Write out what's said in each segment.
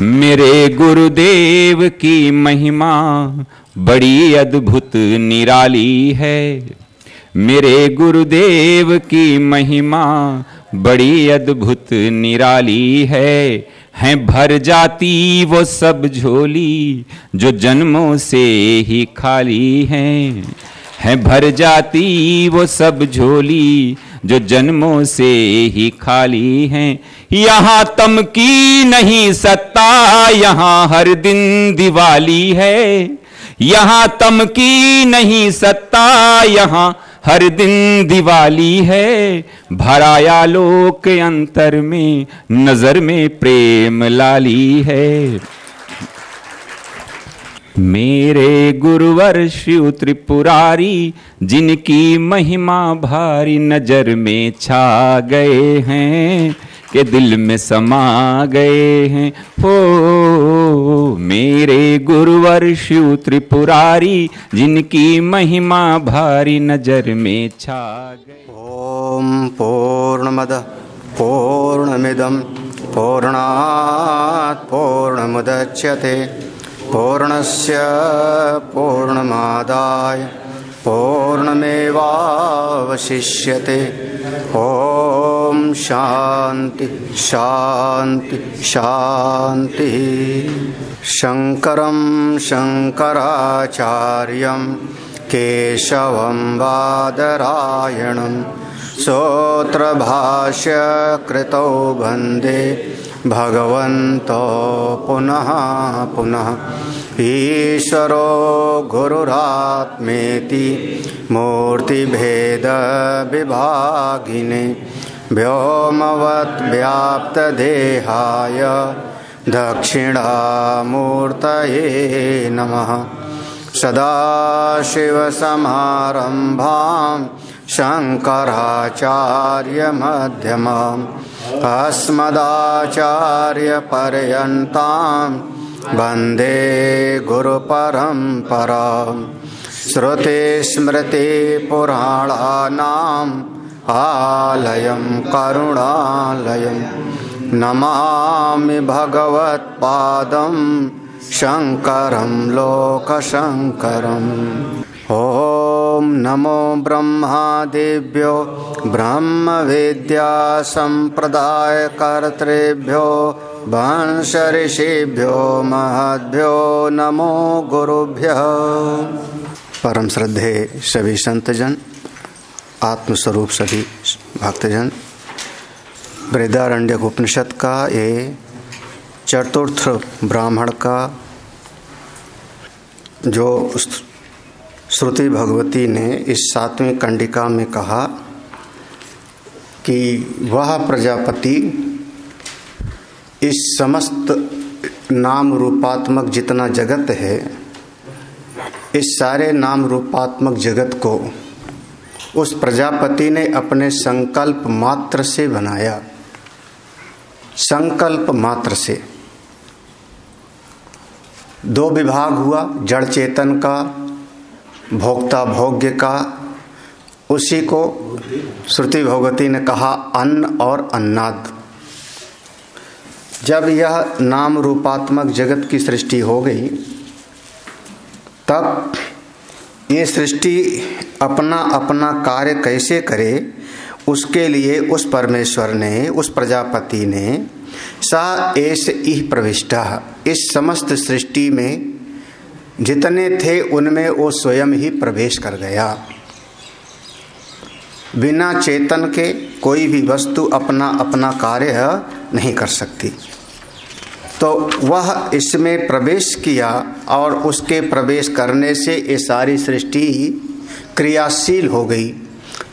मेरे गुरुदेव की महिमा बड़ी अद्भुत निराली है। मेरे गुरुदेव की महिमा बड़ी अद्भुत निराली है भर जाती वो सब झोली जो जन्मों से ही खाली है भर जाती वो सब झोली जो जन्मों से ही खाली हैं। यहाँ तम की नहीं सत्ता, यहाँ हर दिन दिवाली है। यहाँ तम की नहीं सत्ता, यहाँ हर दिन दिवाली है। भराया लोक अंतर में, नजर में प्रेम लाली है। मेरे गुरुवर शिव त्रिपुरारी, जिनकी महिमा भारी नजर में छा गए हैं के दिल में समा गए हैं। हो मेरे गुरुवर शिव त्रिपुरारी, जिनकी महिमा भारी नजर में छा गए। ओम पूर्णमद पूर्णमिदं पूर्णात् पूर्णमुदच्यते पूर्णस्य पूर्णमादाय पूर्णमेवावशिष्यते। ओम शांति शांति शांति। शंकरं शंकराचार्यं केशवं बादरायणं सूत्रभाष्य कृतौ वन्दे भगवन्तो पुनः पुनः। ईश्वरो गुरुरात्मेति मूर्तिभेद विभागिने व्योमवत् व्याप्त देहाय दक्षिणामूर्तये नमः। सदाशिवसमारम्भां शंकराचार्यमध्यमाम् अस्मदाचार्यपर्यन्तां वन्दे गुरुपरम्परां। श्रुतिस्मृतिपुराणानाम् आलयं करुणालयं नमामि भगवत्पादं शङ्करं लोकशङ्करम्। ओम नमो ब्रह्मादिभ्यो ब्रह्म विद्या संप्रदाय कर्तृभ्यो वंश ऋषिभ्यो महद्भ्यो नमो गुरुभ्यः। परम श्रद्धे सभी संतजन, आत्मस्वरूप सभी भक्तजन, बृहदारण्यक उपनिषद का ये चतुर्थ ब्राह्मण का जो श्रुति भगवती ने इस 7वीं कंडिका में कहा कि वह प्रजापति इस समस्त नाम रूपात्मक जितना जगत है, इस सारे नाम रूपात्मक जगत को उस प्रजापति ने अपने संकल्प मात्र से बनाया। संकल्प मात्र से दो विभाग हुआ, जड़ चेतन का, भोक्ता भोग्य का। उसी को श्रुति भगवती ने कहा अन्न और अन्नाद। जब यह नाम रूपात्मक जगत की सृष्टि हो गई, तब ये सृष्टि अपना अपना कार्य कैसे करे, उसके लिए उस परमेश्वर ने, उस प्रजापति ने सा एष इह प्रविष्टा, इस समस्त सृष्टि में जितने थे उनमें वो स्वयं ही प्रवेश कर गया। बिना चेतन के कोई भी वस्तु अपना अपना कार्य नहीं कर सकती। तो वह इसमें प्रवेश किया और उसके प्रवेश करने से ये सारी सृष्टि क्रियाशील हो गई।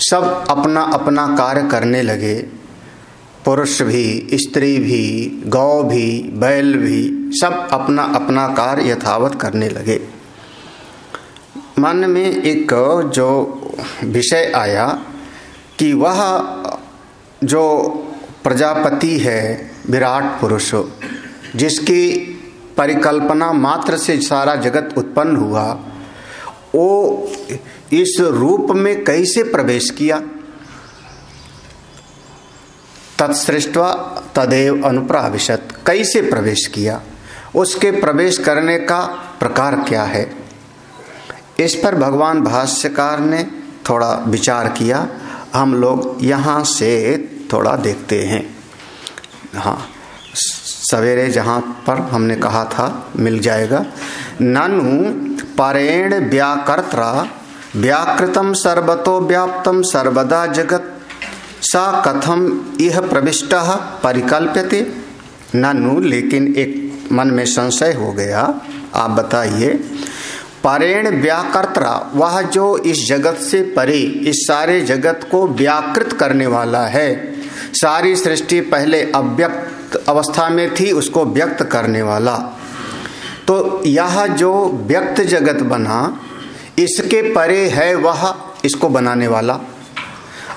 सब अपना अपना कार्य करने लगे। पुरुष भी, स्त्री भी, गौ भी, बैल भी, सब अपना अपना कार्य यथावत करने लगे। मन में एक जो विषय आया कि वह जो प्रजापति है, विराट पुरुष, जिसकी परिकल्पना मात्र से सारा जगत उत्पन्न हुआ, वो इस रूप में कैसे प्रवेश किया। तत्सृष्ट्वा तदेव अनुप्राविशत, कैसे प्रवेश किया। उसके प्रवेश करने का प्रकार क्या है। इस पर भगवान भाष्यकार ने थोड़ा विचार किया। हम लोग यहाँ से थोड़ा देखते हैं। हाँ, सवेरे जहाँ पर हमने कहा था मिल जाएगा। ननु परेण व्याकर्त्रा व्याकृतम सर्वतो व्याप्तम सर्वदा जगत सा कथम इह प्रविष्टः परिकल्प्यते। ननु, लेकिन एक मन में संशय हो गया, आप बताइए। परेण व्याकर्त्रा, वह जो इस जगत से परे इस सारे जगत को व्याकृत करने वाला है। सारी सृष्टि पहले अव्यक्त अवस्था में थी, उसको व्यक्त करने वाला। तो यह जो व्यक्त जगत बना, इसके परे है वह इसको बनाने वाला।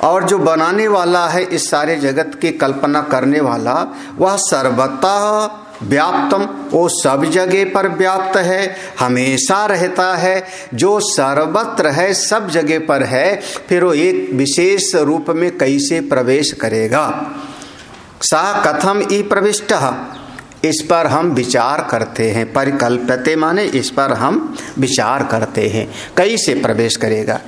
और जो बनाने वाला है इस सारे जगत की कल्पना करने वाला, वह सर्वतः व्याप्तम, वो सब जगह पर व्याप्त है, हमेशा रहता है। जो सर्वत्र है, सब जगह पर है, फिर वो एक विशेष रूप में कैसे प्रवेश करेगा। सा कथम ई प्रविष्टः, इस पर हम विचार करते हैं। परिकल्प्यते माने इस पर हम विचार करते हैं, कैसे प्रवेश करेगा।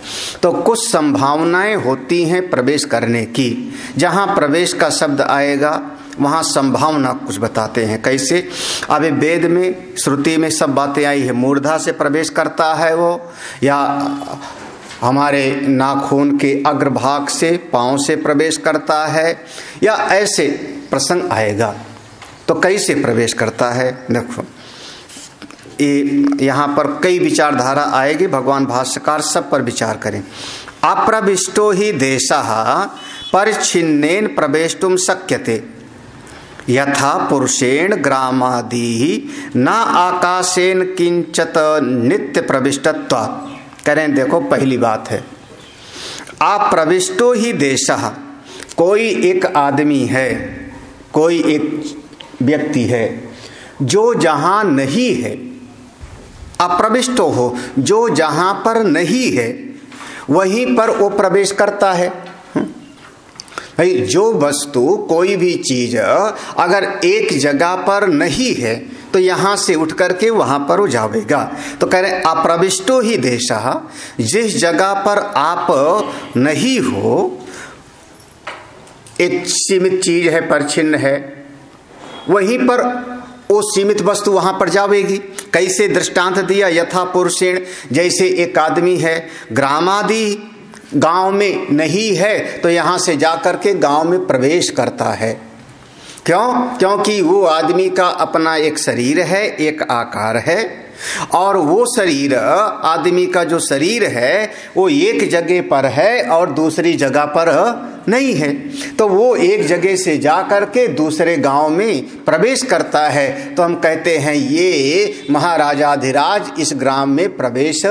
तो कुछ संभावनाएं होती हैं प्रवेश करने की। जहाँ प्रवेश का शब्द आएगा वहाँ संभावना कुछ बताते हैं। कैसे? अभी वेद में श्रुति में सब बातें आई है। मूर्धा से प्रवेश करता है वो, या हमारे नाखून के अग्रभाग से पाँव से प्रवेश करता है, या ऐसे प्रसंग आएगा। तो कैसे प्रवेश करता है, देखो यहाँ पर कई विचारधारा आएगी। भगवान भाष्यकार सब पर विचार करें। अप्रविष्टो ही देशः परिच्छिन्नेन प्रवेष्टुम शक्यते यथा पुरुषेण ग्रामादि न आकाशेन किंचत नित्य प्रविष्टत्वात्। करें, देखो पहली बात है अप्रविष्टो ही देशः, कोई एक आदमी है, कोई एक व्यक्ति है जो जहां नहीं है। अप्रविष्टो हो, जो जहां पर नहीं है वहीं पर वो प्रवेश करता है। भाई, जो वस्तु कोई भी चीज अगर एक जगह पर नहीं है तो यहां से उठ करके वहां पर वो जाएगा। तो कह रहे अप्रविष्टो ही देशः, जिस जगह पर आप नहीं हो, एक सीमित चीज है, परिच्छिन्न है, वहीं पर वो सीमित वस्तु वहां पर जाएगी। कैसे दृष्टांत दिया, यथा पुरुषेण, जैसे एक आदमी है, ग्रामादि, गांव में नहीं है तो यहां से जाकर के गांव में प्रवेश करता है। क्यों? क्योंकि वो आदमी का अपना एक शरीर है, एक आकार है, और वो शरीर, आदमी का जो शरीर है वो एक जगह पर है और दूसरी जगह पर नहीं है। तो वो एक जगह से जा करके दूसरे गांव में प्रवेश करता है। तो हम कहते हैं ये महाराजाधिराज इस ग्राम में प्रवेश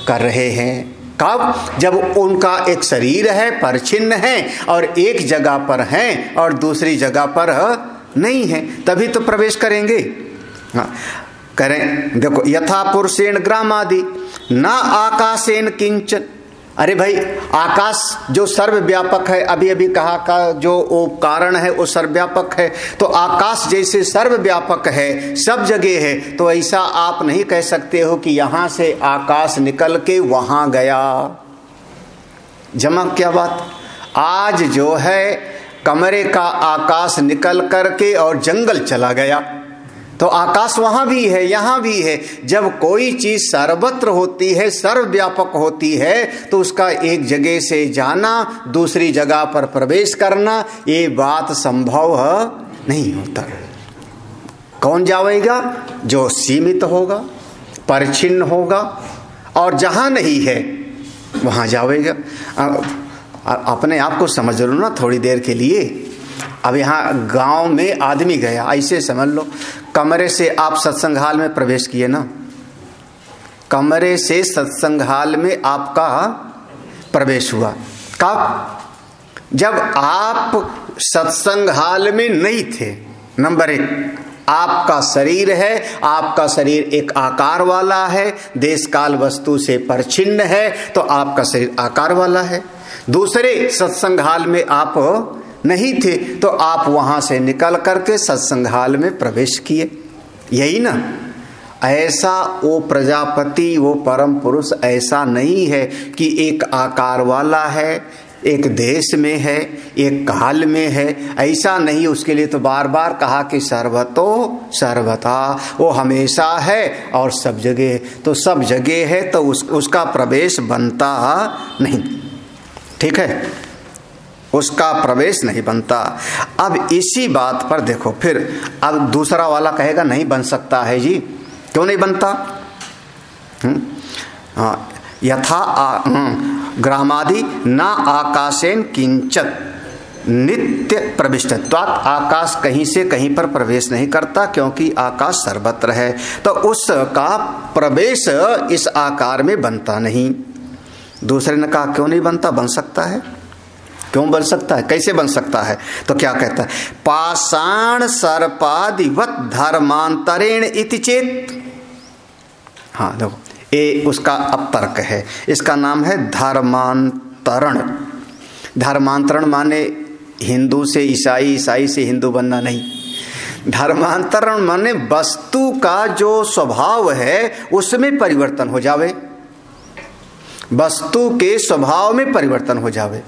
कर रहे हैं। कब? जब उनका एक शरीर है, परिच्छिन्न है, और एक जगह पर हैं और दूसरी जगह पर नहीं है, तभी तो प्रवेश करेंगे। हाँ, करें, देखो यथा पुरुषेण ग्रामादि न आकाशेन किंचन। अरे भाई, आकाश जो सर्वव्यापक है, अभी अभी कहा का जो वो कारण है वो सर्वव्यापक है। तो आकाश जैसे सर्वव्यापक है, सब जगह है, तो ऐसा आप नहीं कह सकते हो कि यहां से आकाश निकल के वहां गया। जमा क्या बात। आज जो है कमरे का आकाश निकल करके और जंगल चला गया, तो आकाश वहां भी है, यहां भी है। जब कोई चीज सर्वत्र होती है, सर्वव्यापक होती है, तो उसका एक जगह से जाना, दूसरी जगह पर प्रवेश करना, ये बात संभव नहीं होता। कौन जाएगा? जो सीमित होगा, परिच्छिन्न होगा, और जहां नहीं है वहां जाएगा। अपने आप को समझ लो ना थोड़ी देर के लिए। अब यहाँ गांव में आदमी गया, ऐसे समझ लो, कमरे से आप सत्संग हाल में प्रवेश किए ना, कमरे से सत्संग हाल में आपका प्रवेश हुआ। कब? जब आप सत्संग हाल में नहीं थे। नंबर एक, आपका शरीर है, आपका शरीर एक आकार वाला है, देश काल वस्तु से परिच्छिन्न है, तो आपका शरीर आकार वाला है। दूसरे, सत्संग हाल में आप नहीं थे, तो आप वहां से निकल करके सत्संग हाल में प्रवेश किए। यही ना। ऐसा वो प्रजापति, वो परम पुरुष ऐसा नहीं है कि एक आकार वाला है, एक देश में है, एक काल में है, ऐसा नहीं। उसके लिए तो बार बार कहा कि सर्वतो सर्वथा, वो हमेशा है और सब जगह। तो सब जगह है तो उसका प्रवेश बनता नहीं, ठीक है, उसका प्रवेश नहीं बनता। अब इसी बात पर देखो फिर, अब दूसरा वाला कहेगा नहीं बन सकता है जी, क्यों नहीं बनता? यथा ग्रामादि न आकाशेन किंचत नित्य प्रविष्टत्वात्, आकाश कहीं से कहीं पर प्रवेश नहीं करता क्योंकि आकाश सर्वत्र है, तो उसका प्रवेश इस आकार में बनता नहीं। दूसरे ने कहा क्यों नहीं बनता? बन सकता है। क्यों बन सकता है? कैसे बन सकता है? तो क्या कहता है? पाषाण सर्पादिवत धर्मांतरेण इति चेत। हाँ देखो, ये उसका अब तर्क है, इसका नाम है धर्मांतरण। धर्मांतरण माने हिंदू से ईसाई, ईसाई से हिंदू बनना नहीं। धर्मांतरण माने वस्तु का जो स्वभाव है उसमें परिवर्तन हो जावे, वस्तु के स्वभाव में परिवर्तन हो जावे।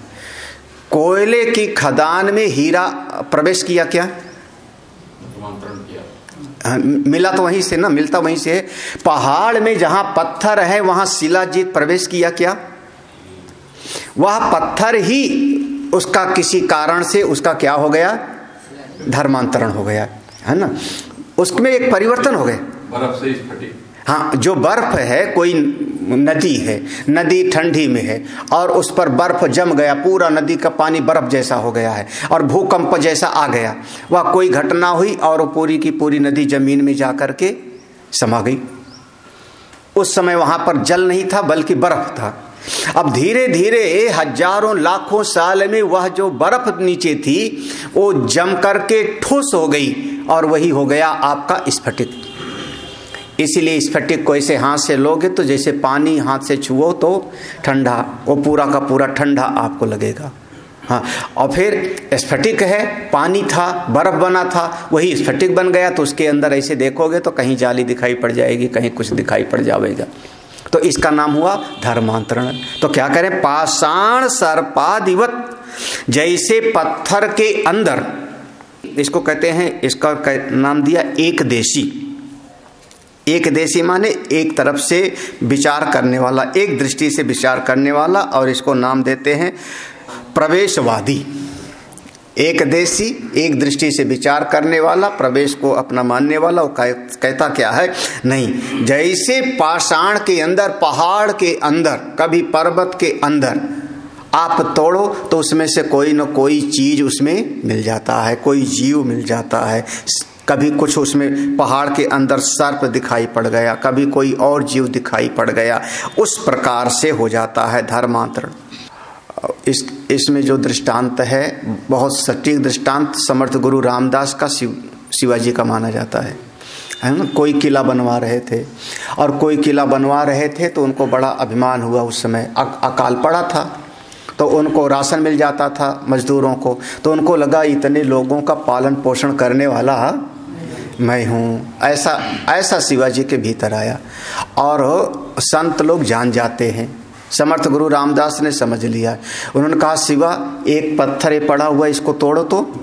कोयले की खदान में हीरा प्रवेश किया क्या? मिला तो वहीं से ना, मिलता वहीं से है। पहाड़ में जहां पत्थर है वहां शिलाजीत प्रवेश किया क्या? वह पत्थर ही उसका किसी कारण से उसका क्या हो गया? धर्मांतरण हो गया, है ना। उसमें एक परिवर्तन हो गया। बर्फ से स्फटिक, हाँ, जो बर्फ है, कोई नदी है, नदी ठंडी में है और उस पर बर्फ जम गया, पूरा नदी का पानी बर्फ जैसा हो गया है और भूकंप जैसा आ गया, वह कोई घटना हुई और पूरी की पूरी नदी जमीन में जाकर के समा गई। उस समय वहां पर जल नहीं था बल्कि बर्फ था। अब धीरे धीरे हजारों लाखों साल में वह जो बर्फ नीचे थी वो जम करके ठोस हो गई और वही हो गया आपका स्फटिक। इसीलिए स्फटिक को ऐसे हाथ से लोगे तो जैसे पानी हाथ से छुओ तो ठंडा, वो पूरा का पूरा ठंडा आपको लगेगा। हाँ, और फिर स्फटिक है, पानी था, बर्फ बना था, वही स्फटिक बन गया, तो उसके अंदर ऐसे देखोगे तो कहीं जाली दिखाई पड़ जाएगी, कहीं कुछ दिखाई पड़ जाएगा। तो इसका नाम हुआ धर्मांतरण। तो क्या करें? पाषाण सर्पादिवत, जैसे पत्थर के अंदर, इसको कहते हैं, इसका नाम दिया एक देशी। एक देशी माने एक तरफ से विचार करने वाला, एक दृष्टि से विचार करने वाला, और इसको नाम देते हैं प्रवेशवादी। एक देशी, एक दृष्टि से विचार करने वाला, प्रवेश को अपना मानने वाला। वो कहता क्या है? नहीं, जैसे पाषाण के अंदर, पहाड़ के अंदर, कभी पर्वत के अंदर आप तोड़ो तो उसमें से कोई न कोई चीज उसमें मिल जाता है, कोई जीव मिल जाता है। कभी कुछ उसमें पहाड़ के अंदर सर्प दिखाई पड़ गया, कभी कोई और जीव दिखाई पड़ गया, उस प्रकार से हो जाता है धर्मांतरण। इसमें जो दृष्टांत है, बहुत सटीक दृष्टांत समर्थ गुरु रामदास का शिवाजी का माना जाता है ना। कोई किला बनवा रहे थे और कोई किला बनवा रहे थे तो उनको बड़ा अभिमान हुआ। उस समय अकाल पड़ा था तो उनको राशन मिल जाता था मजदूरों को, तो उनको लगा इतने लोगों का पालन पोषण करने वाला मैं हूँ। ऐसा शिवाजी के भीतर आया और संत लोग जान जाते हैं। समर्थ गुरु रामदास ने समझ लिया। उन्होंने कहा, शिवा एक पत्थर ये पड़ा हुआ, इसको तोड़ो। तो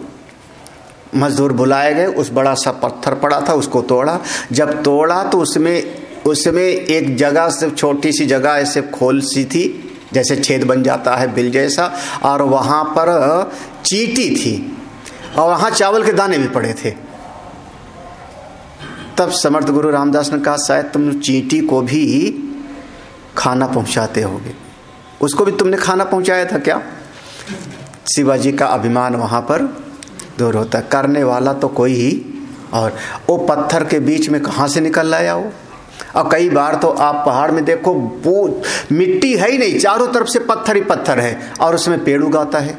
मजदूर बुलाए गए, उस बड़ा सा पत्थर पड़ा था उसको तोड़ा। जब तोड़ा तो उसमें एक जगह से, छोटी सी जगह ऐसे खोल सी थी, जैसे छेद बन जाता है बिल जैसा, और वहां पर चींटी थी और वहां चावल के दाने भी पड़े थे। तब समर्थ गुरु रामदास ने कहा, शायद तुम चींटी को भी खाना पहुंचाते होगे, उसको भी तुमने खाना पहुंचाया था क्या? शिवाजी का अभिमान वहां पर दूर होता। करने वाला तो कोई ही, और वो पत्थर के बीच में कहां से निकल आया वो। और कई बार तो आप पहाड़ में देखो, वो मिट्टी है ही नहीं, चारों तरफ से पत्थर ही पत्थर है और उसमें पेड़ उगाता है।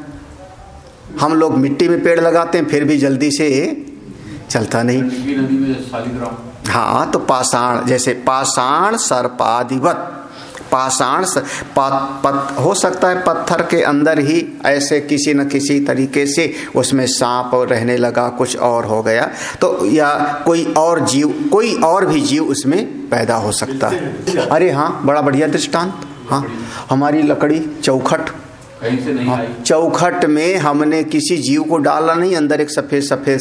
हम लोग मिट्टी में पेड़ लगाते हैं फिर भी जल्दी से चलता नहीं। नदी में शालिग्राम, हाँ, तो पाषाण, जैसे पाषाण सर्पादिवत, पाषाण हो सकता है पत्थर के अंदर ही ऐसे किसी न किसी तरीके से उसमें सांप रहने लगा, कुछ और हो गया, तो या कोई और जीव, कोई और भी जीव उसमें पैदा हो सकता है। अरे हाँ, बड़ा बढ़िया दृष्टांत। हाँ, हमारी लकड़ी चौखट, कहीं से नहीं आई। चौखट में हमने किसी जीव को डाला नहीं, अंदर एक सफेद सफेद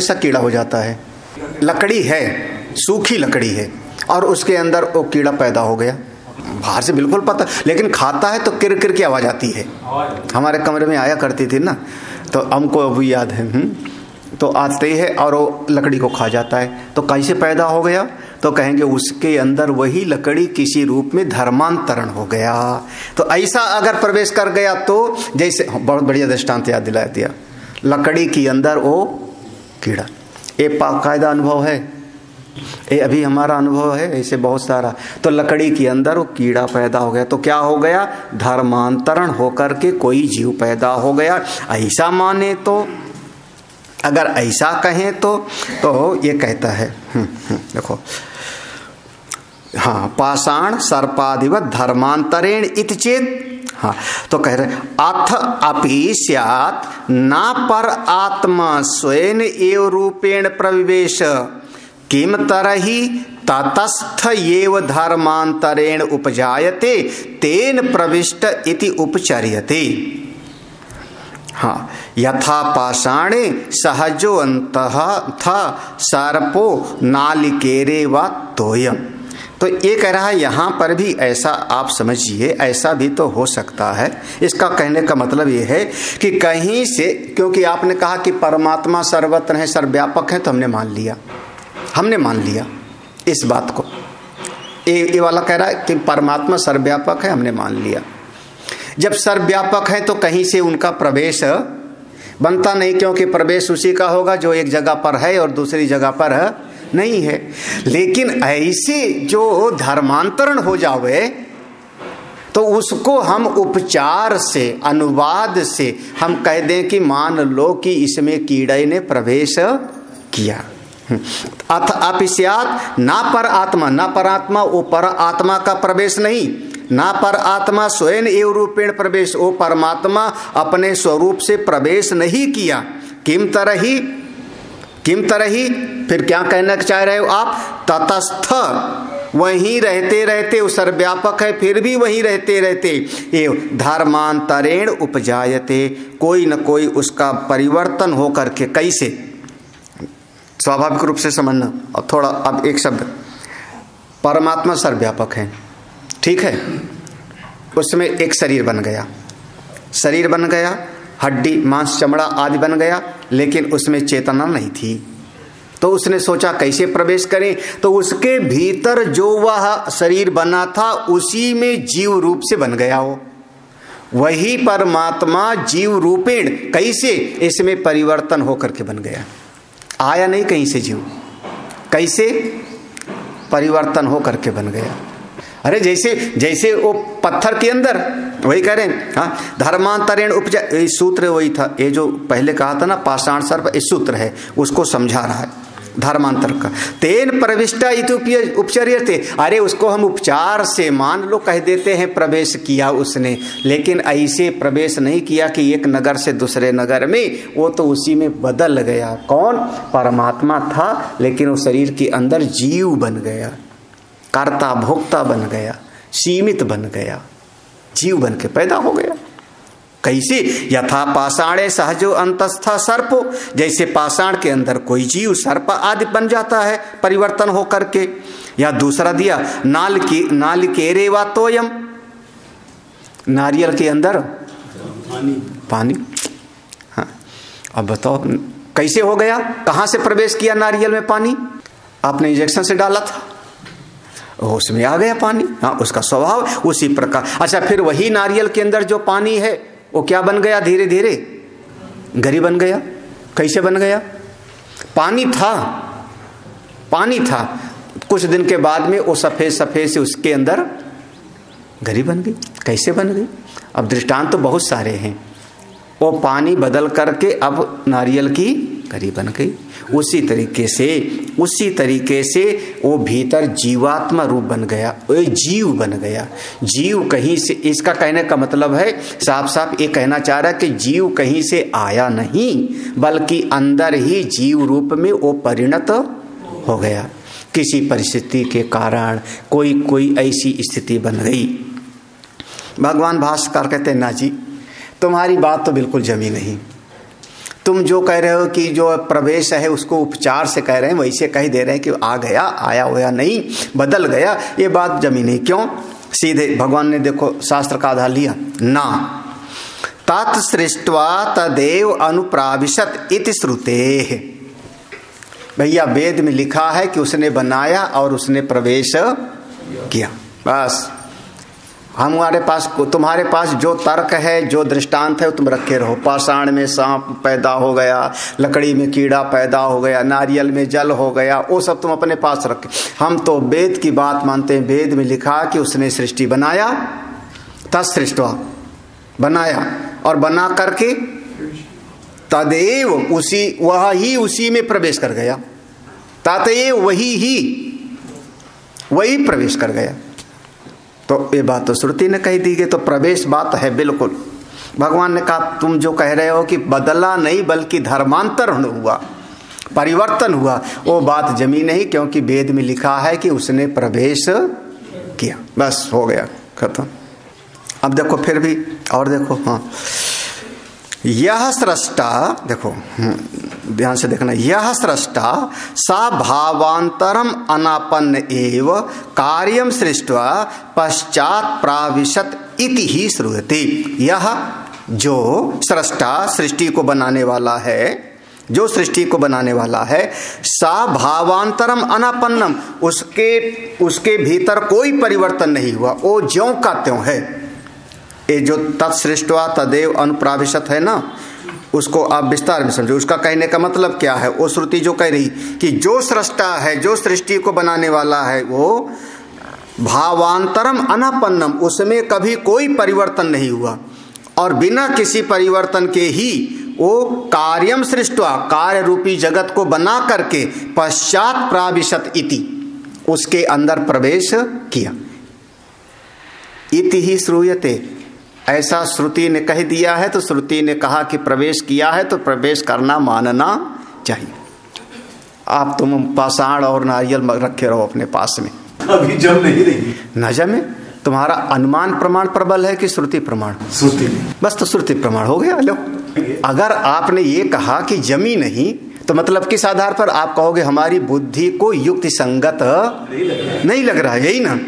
सा कीड़ा हो जाता है। लकड़ी है, सूखी लकड़ी है, और उसके अंदर वो कीड़ा पैदा हो गया, बाहर से बिल्कुल पता, लेकिन खाता है तो किर किर की आवाज आती है। हमारे कमरे में आया करती थी ना, तो हमको अभी याद है। तो आते हैं और वो लकड़ी को खा जाता है। तो कैसे पैदा हो गया? तो कहेंगे उसके अंदर वही लकड़ी किसी रूप में धर्मांतरण हो गया। तो ऐसा अगर प्रवेश कर गया तो, जैसे बहुत बढ़िया दृष्टांत याद दिला दिया, लकड़ी के अंदर वो कीड़ा, ये बाकायदा अनुभव है, ये अभी हमारा अनुभव है, ऐसे बहुत सारा। तो लकड़ी के अंदर वो कीड़ा पैदा हो गया, तो क्या हो गया? धर्मांतरण होकर के कोई जीव पैदा हो गया। ऐसा माने तो, अगर ऐसा कहें तो ये कहता है, देखो, हाँ, पाषाण सर्पादिवत धर्मांतरेण इति चेत। हाँ, तो कह रहे अथ अपि स्यात् ना पर आत्मा स्वयं एव रूपेण प्रविवेश किम तरहि ततस्थ एव धर्मांतरेण उपजायते तेन प्रविष्ट इति उपचर्यते। हाँ, यथा पाषाणे सहजो अंतः था सर्पो नालिकेरे व तोयम। तो ये कह रहा है यहाँ पर भी ऐसा आप समझिए, ऐसा भी तो हो सकता है। इसका कहने का मतलब ये है कि कहीं से, क्योंकि आपने कहा कि परमात्मा सर्वत्र है, सर्वव्यापक है, तो हमने मान लिया इस बात को। ये वाला कह रहा है कि परमात्मा सर्वव्यापक है, हमने मान लिया। जब सर्वव्यापक है तो कहीं से उनका प्रवेश बनता नहीं, क्योंकि प्रवेश उसी का होगा जो एक जगह पर है और दूसरी जगह पर नहीं है। लेकिन ऐसे जो धर्मांतरण हो जावे तो उसको हम उपचार से, अनुवाद से हम कह दें कि मान लो कि इसमें कीड़े ने प्रवेश किया। अथ अपि स्यात् ना पर आत्मा, ना पर आत्मा, वो पर आत्मा का प्रवेश नहीं, ना पर आत्मा स्वयं एव रूपेण प्रवेश, वो परमात्मा अपने स्वरूप से प्रवेश नहीं किया। किम तरही, फिर क्या कहना चाह रहे हो आप? ततस्थ, वहीं रहते रहते, वो सर्वव्यापक है, फिर भी वहीं रहते रहते ये धर्मांतरेण उपजायते, कोई न कोई उसका परिवर्तन होकर के, कैसे? स्वाभाविक रूप से समझना। और थोड़ा अब एक शब्द, परमात्मा सर्वव्यापक है, ठीक है, उसमें एक शरीर बन गया, हड्डी मांस चमड़ा आदि बन गया, लेकिन उसमें चेतना नहीं थी। तो उसने सोचा कैसे प्रवेश करें, तो उसके भीतर जो वह शरीर बना था उसी में जीव रूप से बन गया हो। वही परमात्मा जीव रूपेण कैसे इसमें परिवर्तन होकर के बन गया, आया नहीं कहीं से जीव, कैसे परिवर्तन होकर के बन गया। अरे जैसे वो पत्थर के अंदर, वही कह रहे हैं, हाँ, धर्मांतरेण उपजा, सूत्र वही था, ये जो पहले कहा था ना पाषाण सर्प, इस सूत्र है, उसको समझा रहा है धर्मांतर का। तेन प्रविष्टा इति उपचर्यते, अरे उसको हम उपचार से मान लो कह देते हैं प्रवेश किया उसने, लेकिन ऐसे प्रवेश नहीं किया कि एक नगर से दूसरे नगर में, वो तो उसी में बदल गया। कौन? परमात्मा था, लेकिन वो शरीर के अंदर जीव बन गया, कर्ता भोक्ता बन गया, सीमित बन गया, जीव बन के पैदा हो गया। कैसे? यथा पाषाणे सहजो अंतस्था सर्पो, जैसे पाषाण के अंदर कोई जीव सर्प आदि बन जाता है परिवर्तन हो करके। या दूसरा दिया नालिकेरे वा तोयम, नारियल के अंदर पानी। हाँ, अब बताओ कैसे हो गया, कहां से प्रवेश किया नारियल में पानी? आपने इंजेक्शन से डाला था, उसमें आ गया पानी। हाँ, उसका स्वभाव उसी प्रकार। अच्छा, फिर वही नारियल के अंदर जो पानी है वो क्या बन गया? धीरे धीरे गरी बन गया। कैसे बन गया? पानी था, कुछ दिन के बाद में वो सफेद से उसके अंदर गरी बन गई। कैसे बन गई? अब दृष्टांत तो बहुत सारे हैं। वो पानी बदल करके अब नारियल की घड़ी बन गई। उसी तरीके से वो भीतर जीवात्मा रूप बन गया, वो जीव बन गया। जीव कहीं से, इसका कहने का मतलब है साफ साफ ये कहना चाह रहा है कि जीव कहीं से आया नहीं, बल्कि अंदर ही जीव रूप में वो परिणत हो गया। किसी परिस्थिति के कारण कोई ऐसी स्थिति बन गई। भगवान भास्कर कहते हैं, ना जी तुम्हारी बात तो बिल्कुल जमी नहीं। तुम जो कह रहे हो कि जो प्रवेश है उसको उपचार से कह रहे हैं, वैसे कह दे रहे हैं कि आ गया, आया हुआ नहीं, बदल गया, ये बात जमी नहीं। क्यों? सीधे भगवान ने देखो शास्त्र का आधार लिया ना, तत्सृष्ट्वा तदेव अनुप्राविशत इति श्रुते। भैया वेद में लिखा है कि उसने बनाया और उसने प्रवेश किया। बस हमारे पास, तुम्हारे पास जो तर्क है, जो दृष्टांत है, तुम रखे रहो। पाषाण में सांप पैदा हो गया, लकड़ी में कीड़ा पैदा हो गया, नारियल में जल हो गया, वो सब तुम अपने पास रखे। हम तो वेद की बात मानते हैं। वेद में लिखा कि उसने सृष्टि बनाया, तत्सृष्ट्वा बनाया, और बना करके तदेव वही में प्रवेश कर गया। तदेव वही प्रवेश कर गया। तो ये बात तो श्रुति ने कही दी गई, तो प्रवेश बात है बिल्कुल। भगवान ने कहा तुम जो कह रहे हो कि बदला नहीं बल्कि धर्मांतर हुआ, परिवर्तन हुआ, वो बात जमी नहीं, क्योंकि वेद में लिखा है कि उसने प्रवेश किया। बस हो गया, खत्म। अब देखो फिर भी और देखो, हाँ, यह सृष्टा, देखो ध्यान से देखना, यह सृष्टा सा भावांतरम अनापन्न एव कार्यम सृष्ट्वा पश्चात प्राविशत इति ही श्रूयते। यह जो सृष्टा, सृष्टि को बनाने वाला है, जो सृष्टि को बनाने वाला है, सा भावांतरम अनापन्नम, उसके भीतर कोई परिवर्तन नहीं हुआ, वो ज्यों का त्यों है। ये जो तत्सृष्ट्वा तदेव अनुप्राविशत है ना, उसको आप विस्तार में समझो। उसका कहने का मतलब क्या है? वो श्रुति जो कह रही कि जो सृष्टा है, जो सृष्टि को बनाने वाला है, वो भावांतरम अनापन्नम, उसमें कभी कोई परिवर्तन नहीं हुआ, और बिना किसी परिवर्तन के ही वो कार्यम सृष्ट्वा, कार्य रूपी जगत को बना करके पश्चात प्राविशत इति, उसके अंदर प्रवेश किया। इति ही श्रूयते, ऐसा श्रुति ने कह दिया है, तो श्रुति ने कहा कि प्रवेश किया है तो प्रवेश करना, मानना चाहिए। आप तुम पाषाण और नारियल रखे रहो अपने पास में, अभी जम नहीं रही, न जमे। तुम्हारा अनुमान प्रमाण प्रबल है कि श्रुति प्रमाण? श्रुति। बस तो श्रुति प्रमाण हो गया। लो, अगर आपने ये कहा कि जमी नहीं, तो मतलब किस आधार पर आप कहोगे हमारी बुद्धि को युक्ति संगत नहीं लग रहा है, यही ना?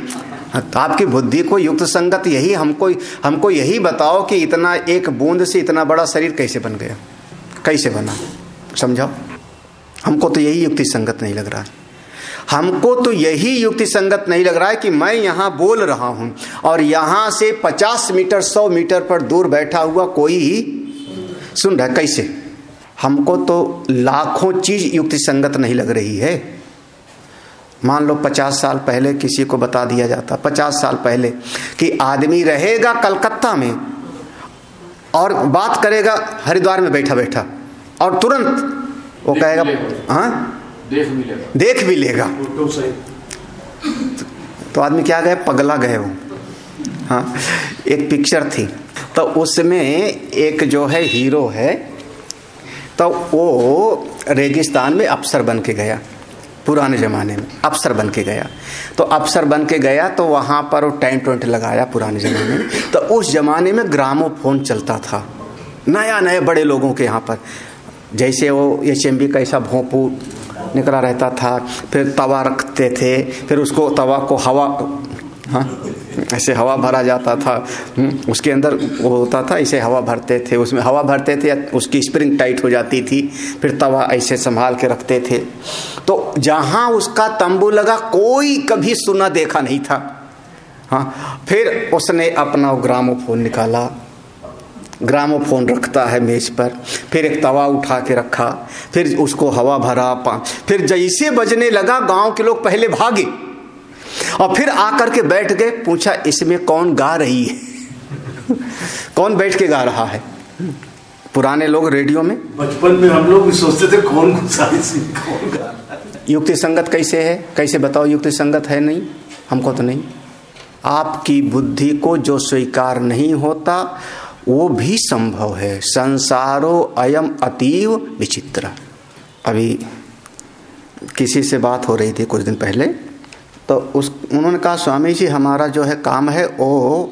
आपकी बुद्धि को युक्त संगत, यही हमको यही बताओ कि इतना एक बूंद से इतना बड़ा शरीर कैसे बन गया, कैसे बना, समझाओ। हमको तो यही युक्ति संगत नहीं लग रहा है। हमको तो यही युक्ति संगत नहीं लग रहा है कि मैं यहाँ बोल रहा हूँ और यहाँ से 50 मीटर 100 मीटर पर दूर बैठा हुआ कोई सुन रहा है, कैसे? हमको तो लाखों चीज युक्ति संगत नहीं लग रही है। मान लो 50 साल पहले किसी को बता दिया जाता, 50 साल पहले, कि आदमी रहेगा कलकत्ता में और बात करेगा हरिद्वार में बैठा बैठा, और तुरंत वो कहेगा हाँ देख भी लेगा, तो आदमी क्या गए, पगला गए वो। हाँ, एक पिक्चर थी, तो उसमें एक जो है हीरो है, तो वो रेगिस्तान में अफसर बन के गया, पुराने ज़माने में अफसर बन के गया। तो अफसर बन के गया तो वहाँ पर वो टेंट वेंट लगाया पुराने ज़माने में। तो उस ज़माने में ग्रामोफोन चलता था, नया नए बड़े लोगों के यहाँ पर, जैसे वो HMB का ऐसा भोंपू निकला रहता था, फिर तवा रखते थे, फिर उसको तवा को हवा, हाँ ऐसे हवा भरा जाता था, उसके अंदर वो होता था, ऐसे हवा भरते थे, उसमें हवा भरते थे, उसकी स्प्रिंग टाइट हो जाती थी, फिर तवा ऐसे संभाल के रखते थे। तो जहाँ उसका तंबू लगा कोई कभी सुना देखा नहीं था। हाँ, फिर उसने अपना ग्रामोफोन निकाला, ग्रामोफोन रखता है मेज पर, फिर एक तवा उठा के रखा, फिर उसको हवा भरा, फिर जैसे बजने लगा गांव के लोग पहले भागे और फिर आकर के बैठ गए। पूछा इसमें कौन गा रही है, कौन बैठ के गा रहा है? पुराने लोग रेडियो में, बचपन में हम लोग भी सोचते थे कौन कौन गा। युक्ति संगत कैसे है, कैसे बताओ? युक्ति संगत है नहीं, हमको तो नहीं। आपकी बुद्धि को जो स्वीकार नहीं होता वो भी संभव है। संसारो अयम अतीव विचित्र। अभी किसी से बात हो रही थी कुछ दिन पहले, तो उन्होंने कहा स्वामी जी हमारा जो है काम है वो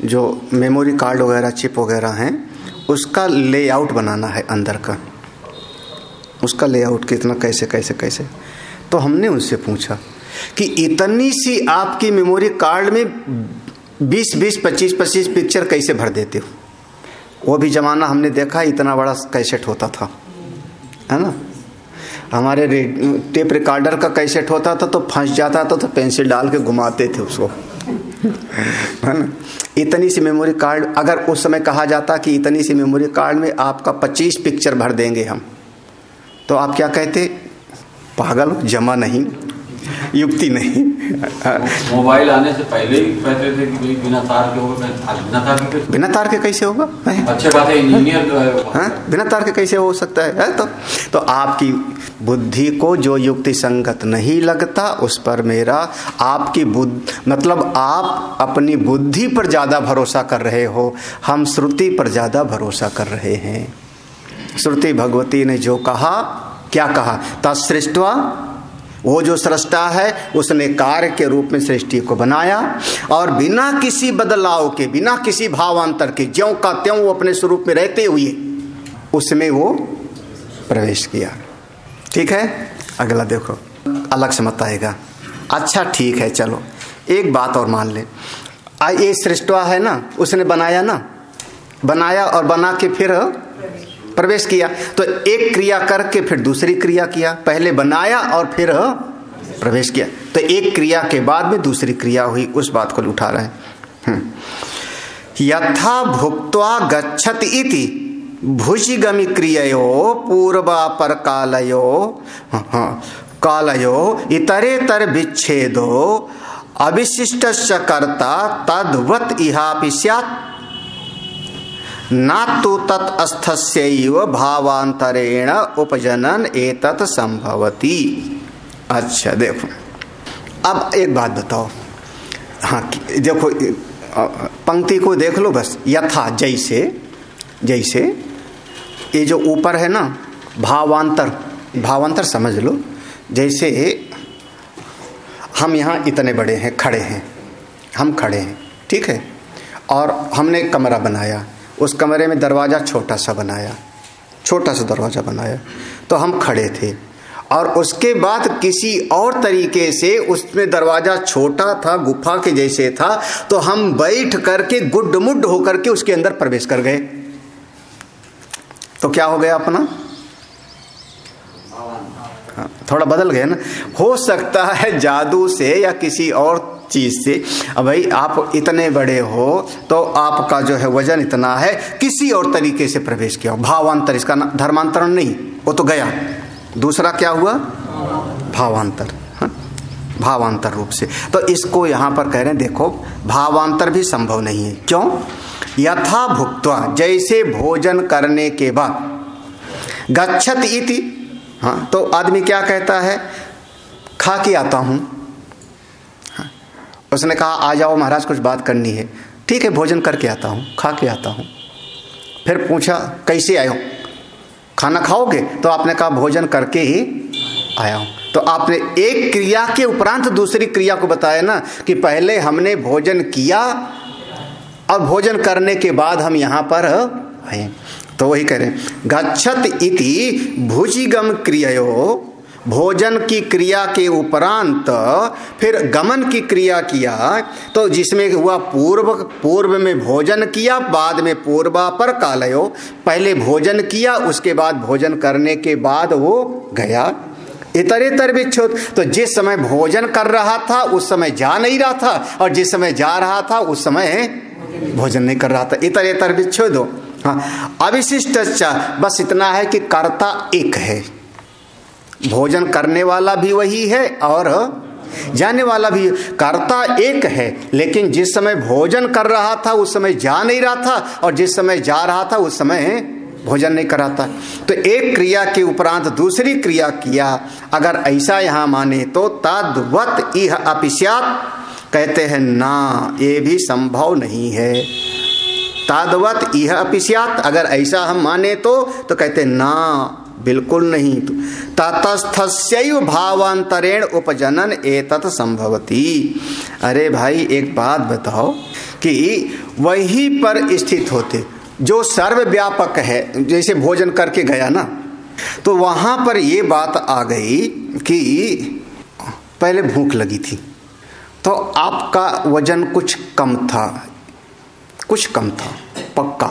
जो मेमोरी कार्ड वगैरह चिप वगैरह हैं उसका लेआउट बनाना है अंदर का, उसका लेआउट कितना कैसे कैसे कैसे। तो हमने उनसे पूछा कि इतनी सी आपकी मेमोरी कार्ड में 20-20, 25-25 पिक्चर कैसे भर देते हो? वो भी जमाना हमने देखा, इतना बड़ा कैसेट होता था, है ना। हमारे टेप रिकॉर्डर का कैसेट होता था तो फंस जाता था तो पेंसिल डाल के घुमाते थे उसको, है ना। इतनी सी मेमोरी कार्ड, अगर उस समय कहा जाता कि इतनी सी मेमोरी कार्ड में आपका 25 पिक्चर भर देंगे हम, तो आप क्या कहते? पागल, जमा नहीं, युक्ति नहीं। मोबाइल आने से पहले ही कहते थे कि भाई बिना तार के होगा, बिना तार के कैसे होगा? अच्छे बात है, इंजीनियर जो है बिना तार के कैसे हो सकता है? तो आपकी बुद्धि को जो युक्ति संगत नहीं लगता उस पर मेरा, आपकी बुद्धि मतलब आप अपनी बुद्धि पर ज्यादा भरोसा कर रहे हो, हम श्रुति पर ज्यादा भरोसा कर रहे हैं। श्रुति भगवती ने जो कहा, क्या कहा? तत्सृष्ट्वा, वो जो सृष्टा है उसने कार्य के रूप में सृष्टि को बनाया और बिना किसी बदलाव के, बिना किसी भावांतर के, ज्यों का त्यों वो अपने स्वरूप में रहते हुए उसमें वो प्रवेश किया। ठीक है, अगला देखो, अलग से मत आएगा। अच्छा ठीक है, चलो एक बात और मान ले, ये सृष्टा है ना, उसने बनाया ना, बनाया और बना के फिर प्रवेश किया। तो एक क्रिया करके फिर दूसरी क्रिया किया, पहले बनाया और फिर प्रवेश किया, तो एक क्रिया के बाद में दूसरी क्रिया हुई, उस बात को उठा रहे हैं। यथा भुक्त्वा गच्छति इति भुजिगमि क्रिययो पूर्वापर कालयो इतरेतर विच्छेदो अविशिष्टस्य कर्ता तद्वत् इहापि स्यात् न तो तत्स्थस्यैव भावांतरेण उपजनन एतत् संभवति। अच्छा देखो, अब एक बात बताओ, हाँ देखो पंक्ति को देख लो बस। यथा, जैसे, जैसे ये जो ऊपर है ना भावांतर, भावांतर समझ लो। जैसे हम यहाँ इतने बड़े हैं, खड़े हैं, हम खड़े हैं, ठीक है, और हमने कमरा बनाया, उस कमरे में दरवाज़ा छोटा सा बनाया, छोटा सा दरवाज़ा बनाया, तो हम खड़े थे और उसके बाद किसी और तरीके से उसमें दरवाज़ा छोटा था, गुफा के जैसे था, तो हम बैठ करके गुड्डमुड होकर के उसके अंदर प्रवेश कर गए। तो क्या हो गया अपना? हाँ, थोड़ा बदल गया ना। हो सकता है जादू से या किसी और चीज से। अब भाई आप इतने बड़े हो तो आपका जो है वजन इतना है, किसी और तरीके से प्रवेश किया, भावांतर, इसका धर्मांतरण नहीं, वो तो गया। दूसरा क्या हुआ? भावांतर, हाँ? भावांतर रूप से। तो इसको यहां पर कह रहे हैं, देखो भावांतर भी संभव नहीं है। क्यों? यथा भुक्त्वा, जैसे भोजन करने के बाद, गच्छत इति, हाँ, तो आदमी क्या कहता है? खा के आता हूं। हाँ, उसने कहा आ जाओ महाराज कुछ बात करनी है। ठीक है, भोजन करके आता हूं, खा के आता हूं। फिर पूछा कैसे आए हो? खाना खाओगे? तो आपने कहा भोजन करके ही आया हूं। तो आपने एक क्रिया के उपरांत दूसरी क्रिया को बताया ना, कि पहले हमने भोजन किया और भोजन करने के बाद हम यहां पर आए। तो वही कह रहे हैं, गच्छत इति भुजिगम क्रिययो, भोजन की क्रिया के उपरांत फिर गमन की क्रिया किया, तो जिसमें हुआ पूर्व में भोजन किया, बाद में पूर्वापर कालयो, पहले भोजन किया उसके बाद भोजन करने के बाद वो गया। इतरेतर विच्छेद, तो जिस समय भोजन कर रहा था उस समय जा नहीं रहा था, और जिस समय जा रहा था उस समय भोजन नहीं कर रहा था। इतरेतर विच्छेदो। हाँ, अविशिष्ट, बस इतना है कि कर्ता एक है, भोजन करने वाला भी वही है और जाने वाला भी। कर्ता एक है, लेकिन जिस समय भोजन कर रहा था उस समय जा नहीं रहा था, और जिस समय जा रहा था उस समय भोजन नहीं कराता। तो एक क्रिया के उपरांत दूसरी क्रिया किया, अगर ऐसा यहाँ माने तो तद्वत इह अपि स्यात्, कहते हैं ना, ये भी संभव नहीं है। तद्वत इह अपि स्यात्, अगर ऐसा हम माने तो कहते हैं ना, बिल्कुल नहीं। ततस्थस्यैव भावांतरेण उपजनन एतत् संभवति। अरे भाई एक बात बताओ कि वहीं पर स्थित होते जो सर्वव्यापक है, जैसे भोजन करके गया ना, तो वहां पर ये बात आ गई कि पहले भूख लगी थी तो आपका वजन कुछ कम था, पक्का।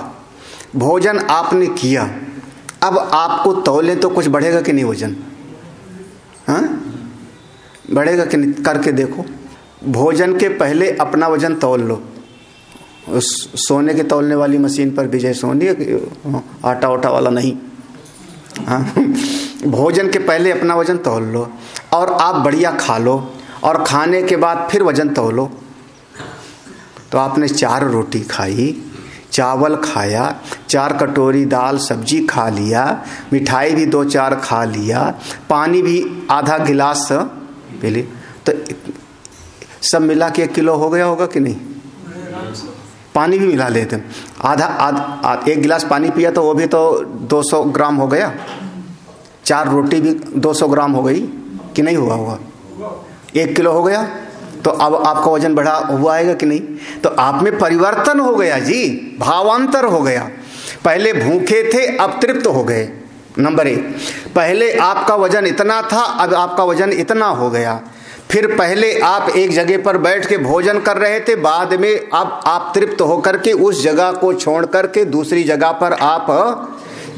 भोजन आपने किया, अब आपको तौले तो कुछ बढ़ेगा कि नहीं वजन? हाँ, बढ़ेगा कि नहीं? करके देखो। भोजन के पहले अपना वजन तौल लो, उस सोने के तौलने वाली मशीन पर, विजय सोनी, आटा वाटा वाला नहीं। हाँ, भोजन के पहले अपना वजन तौल लो और आप बढ़िया खा लो, और खाने के बाद फिर वजन तौलो। तो आपने 4 रोटी खाई, चावल खाया, 4 कटोरी दाल सब्जी खा लिया, मिठाई भी 2-4 खा लिया, पानी भी आधा गिलास पी ली, तो सब मिला के 1 किलो हो गया होगा कि नहीं? पानी भी मिला लेते, आधा 1 गिलास पानी पिया तो वो भी तो 200 ग्राम हो गया। 4 रोटी भी 200 ग्राम हो गई कि नहीं हुआ होगा? 1 किलो हो गया। तो अब आपका वजन बढ़ा हुआ आएगा कि नहीं? तो आप में परिवर्तन हो गया जी, भावांतर हो गया। पहले भूखे थे, अब तृप्त हो गए। नंबर 1, पहले आपका वजन इतना था, अब आपका वजन इतना हो गया। फिर पहले आप एक जगह पर बैठ के भोजन कर रहे थे, बाद में अब आप तृप्त होकर के उस जगह को छोड़ करके दूसरी जगह पर आप